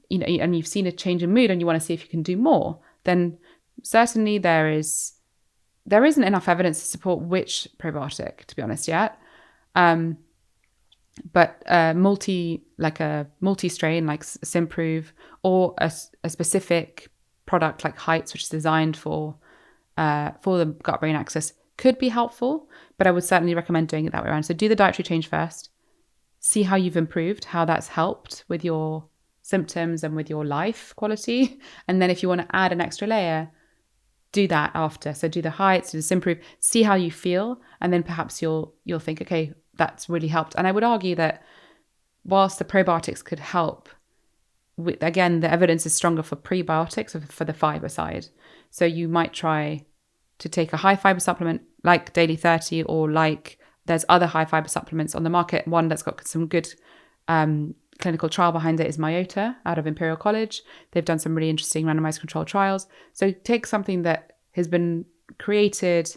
you know, and you've seen a change in mood and you want to see if you can do more, then certainly there isn't enough evidence to support which probiotic, to be honest, yet. But a multi-strain like Simprove, or a specific product like Heights, which is designed for the gut-brain axis, could be helpful, but I would certainly recommend doing it that way around. So do the dietary change first, see how you've improved, how that's helped with your symptoms and with your life quality. And then if you want to add an extra layer, do that after. So do the Heights, do the Simprove, see how you feel, and then perhaps you'll think, okay, that's really helped. And I would argue that whilst the probiotics could help, again, the evidence is stronger for prebiotics or for the fiber side. So you might try to take a high fiber supplement like Daily 30, or like there's other high fiber supplements on the market. One that's got some good clinical trial behind it is Myota out of Imperial College. They've done some really interesting randomized controlled trials. So take something that has been created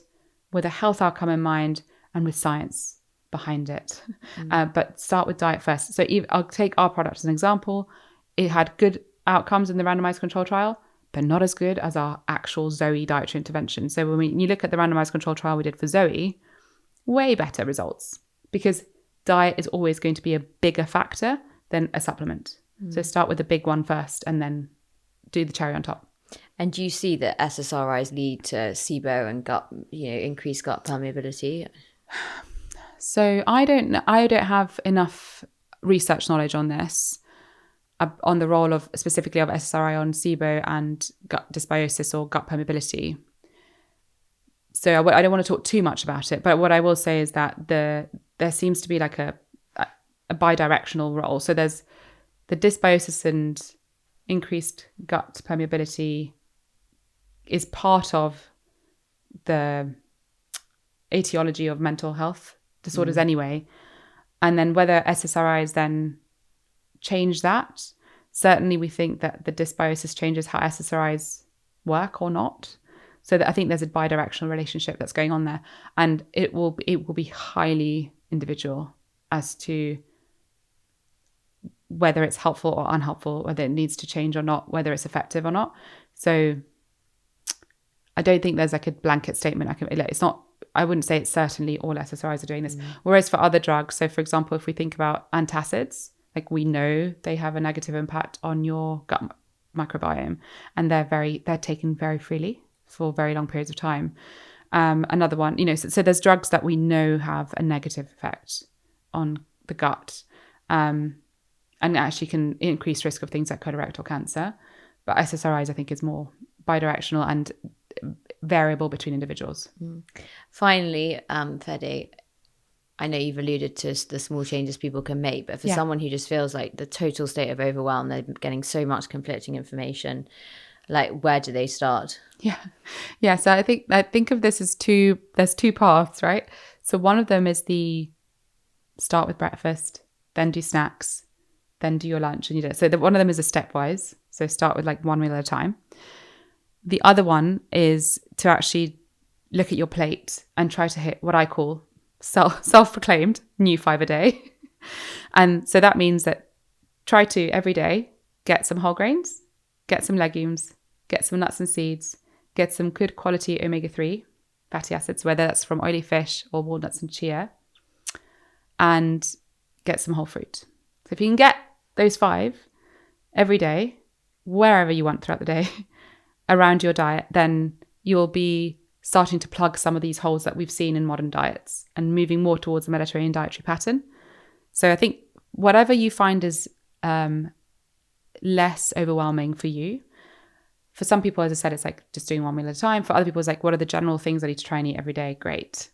with a health outcome in mind and with science behind it. But start with diet first. So I'll take our product as an example. It had good outcomes in the randomized control trial, but not as good as our actual Zoe dietary intervention. So when you look at the randomized control trial we did for Zoe, way better results, because diet is always going to be a bigger factor than a supplement. So start with the big one first and then do the cherry on top. And do you see that SSRIs lead to SIBO and increased gut permeability? So I don't have enough research knowledge on this, on the role of specifically of SSRI on SIBO and gut dysbiosis or gut permeability. So I don't want to talk too much about it, but what I will say is that there seems to be like a bidirectional role. So there's the dysbiosis and increased gut permeability is part of the etiology of mental health disorders anyway. And then whether SSRIs then change that, certainly we think that the dysbiosis changes how SSRIs work or not. So that I think there's a bidirectional relationship that's going on there, and it will be highly individual as to whether it's helpful or unhelpful, whether it needs to change or not, whether it's effective or not. So I don't think there's like a blanket statement. I wouldn't say it's certainly all SSRIs are doing this. Whereas for other drugs, so for example, if we think about antacids, like we know they have a negative impact on your gut microbiome, and they're taken very freely for very long periods of time. Another one, so there's drugs that we know have a negative effect on the gut, and actually can increase risk of things like colorectal cancer. But SSRIs, I think, is more bidirectional and variable between individuals. Finally, Fede, I know you've alluded to the small changes people can make, but for someone who just feels like the total state of overwhelm, they're getting so much conflicting information, like where do they start? Yeah. So I think of this as there's two paths, right? So one of them is the start with breakfast, then do snacks, then do your lunch, and you do it. So one of them is a stepwise. So start with like one meal at a time. The other one is to actually look at your plate and try to hit what I call self-proclaimed new 5 a day. And so that means that try to every day get some whole grains, get some legumes, get some nuts and seeds, get some good quality omega-3 fatty acids, whether that's from oily fish or walnuts and chia, and get some whole fruit. So if you can get those 5 every day, wherever you want throughout the day, around your diet, then you'll be starting to plug some of these holes that we've seen in modern diets and moving more towards the Mediterranean dietary pattern. So I think whatever you find is less overwhelming for you, For some people, as I said, it's like just doing one meal at a time. For other people, it's like, what are the general things I need to try and eat every day? Great.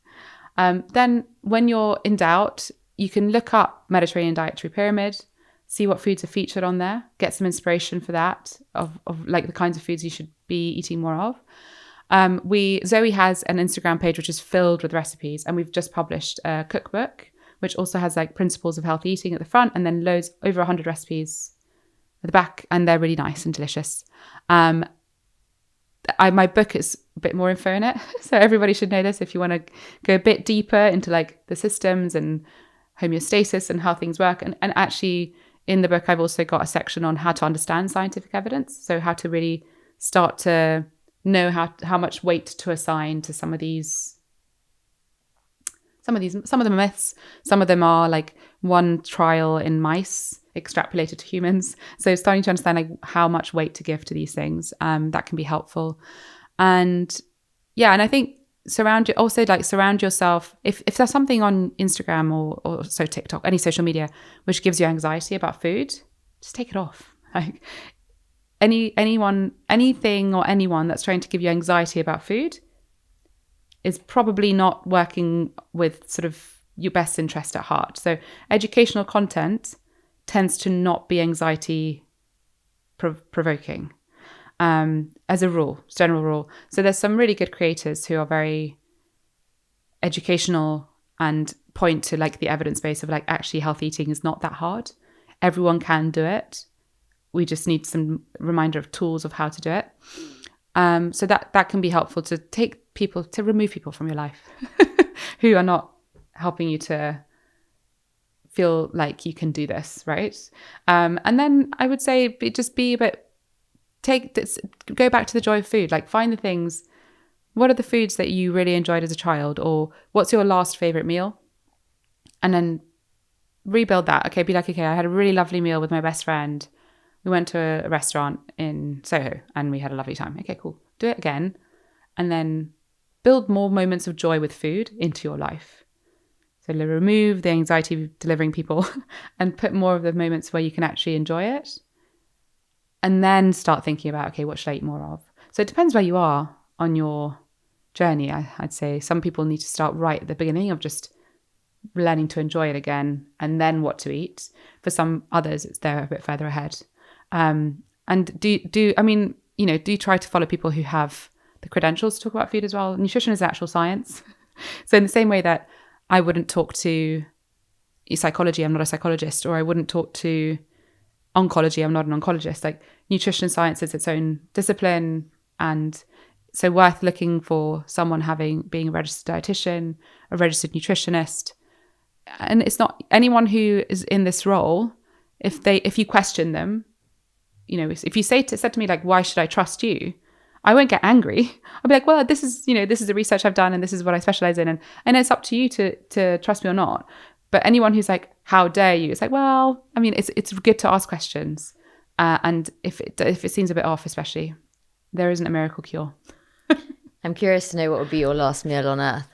Then when you're in doubt, you can look up Mediterranean Dietary Pyramid, see what foods are featured on there, get some inspiration for that, of like the kinds of foods you should be eating more of. Zoe has an Instagram page which is filled with recipes, and we've just published a cookbook which also has like principles of healthy eating at the front, and then over 100 recipes at the back, and they're really nice and delicious. My book is a bit more info in it, so everybody should know this if you want to go a bit deeper into like the systems and homeostasis and how things work. And actually in the book I've also got a section on how to understand scientific evidence, so how to really start to know how much weight to assign to some of them are myths, some of them are like one trial in mice extrapolated to humans. So starting to understand like how much weight to give to these things, that can be helpful. And I think surround yourself, if there's something on Instagram or so TikTok, any social media, which gives you anxiety about food, just take it off. Like anything or anyone that's trying to give you anxiety about food is probably not working with sort of your best interest at heart. So educational content tends to not be anxiety provoking, as a rule, general rule. So there's some really good creators who are very educational and point to like the evidence base of like actually healthy eating is not that hard. Everyone can do it. We just need some reminder of tools of how to do it. So that can be helpful to remove people from your life who are not helping you to feel like you can do this, right? And then I would say go back to the joy of food. Like find the things. What are the foods that you really enjoyed as a child, or what's your last favorite meal? And then rebuild that. Okay, be like, okay, I had a really lovely meal with my best friend. We went to a restaurant in Soho and we had a lovely time. Okay, cool. Do it again. And then build more moments of joy with food into your life. So remove the anxiety of delivering people and put more of the moments where you can actually enjoy it. And then start thinking about, okay, what should I eat more of? So it depends where you are on your journey. I'd say some people need to start right at the beginning of just learning to enjoy it again and then what to eat. For some others, they're a bit further ahead. And do try to follow people who have the credentials to talk about food as well. Nutrition is actual science. So in the same way that I wouldn't talk to psychology, I'm not a psychologist, or I wouldn't talk to oncology, I'm not an oncologist. Like nutrition science is its own discipline, and so worth looking for someone being a registered dietitian, a registered nutritionist. And it's not anyone who is in this role, if you question them, if you said to me like, why should I trust you? I won't get angry. I'll be like, well, this is the research I've done and this is what I specialize in. And it's up to you to trust me or not. But anyone who's like, how dare you? It's like, well, I mean, it's good to ask questions. And if it seems a bit off, especially, there isn't a miracle cure. I'm curious to know what would be your last meal on earth.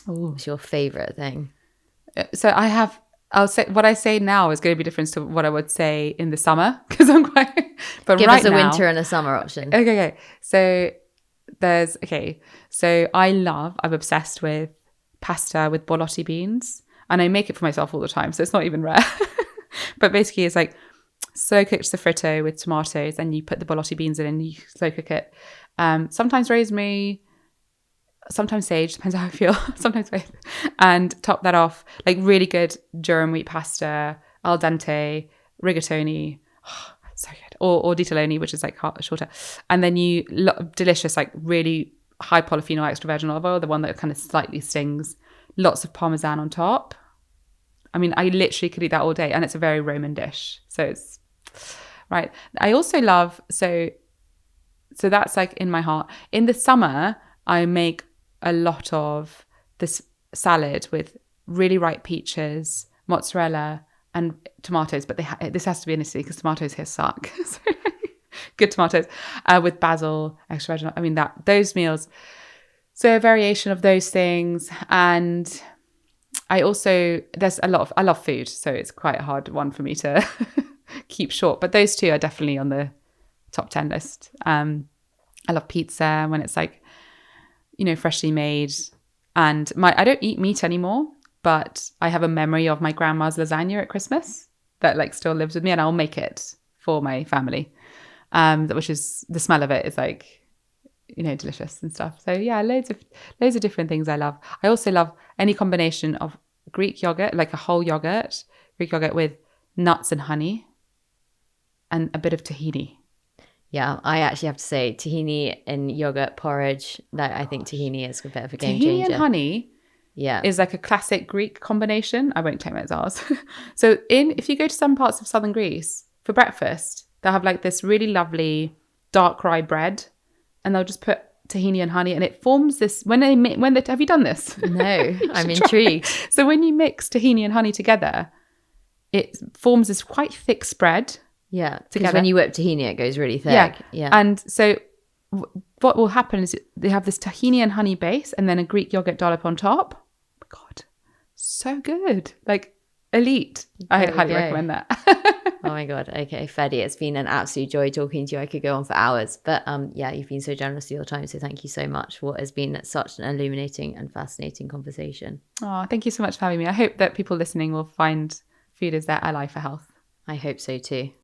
Ooh. What's your favorite thing? So I'll say what I say now is going to be different to what I would say in the summer because I'm quite. But give right us a now, winter and a summer option. Okay. So I'm obsessed with pasta with borlotti beans, and I make it for myself all the time, so it's not even rare. But basically, it's like slow cooked soffritto with tomatoes, and you put the borlotti beans in and you slow cook it. Sometimes rosemary, sometimes sage, depends how I feel, sometimes both. And top that off, like really good durum wheat pasta, al dente, rigatoni, so good. Or ditaloni, which is like shorter. And then delicious, like really high polyphenol extra virgin olive oil, the one that kind of slightly stings, lots of parmesan on top. I mean, I literally could eat that all day, and it's a very Roman dish. So it's, right. I also love, so that's like in my heart. In the summer, I make a lot of this salad with really ripe peaches, mozzarella, and tomatoes. But this has to be in Italy because tomatoes here suck. So, good tomatoes with basil, extra virgin. I mean those meals. So a variation of those things, and I love food, so it's quite a hard one for me to keep short. But those two are definitely on the top 10 list. I love pizza when it's like, freshly made. And I don't eat meat anymore, but I have a memory of my grandma's lasagna at Christmas that like still lives with me, and I'll make it for my family. Which is, the smell of it is like, delicious and stuff. So yeah, loads of different things I love. I also love any combination of Greek yogurt, like a whole yogurt, Greek yogurt with nuts and honey and a bit of tahini. Yeah, I actually have to say tahini in yogurt porridge. I think tahini is a bit of a game changer. Tahini and honey is like a classic Greek combination. I won't claim it as ours. So if you go to some parts of southern Greece for breakfast, they'll have like this really lovely dark rye bread, and they'll just put tahini and honey, and it forms this have you done this? No, I'm intrigued. So when you mix tahini and honey together, it forms this quite thick spread. Yeah, because when you whip tahini, it goes really thick. Yeah. And so what will happen is they have this tahini and honey base and then a Greek yogurt dollop on top. Oh my God, so good. Like elite. I highly recommend that. Oh my God. Okay, Fedi, it's been an absolute joy talking to you. I could go on for hours, but you've been so generous with your time. So thank you so much for what has been such an illuminating and fascinating conversation. Oh, thank you so much for having me. I hope that people listening will find food as their ally for health. I hope so too.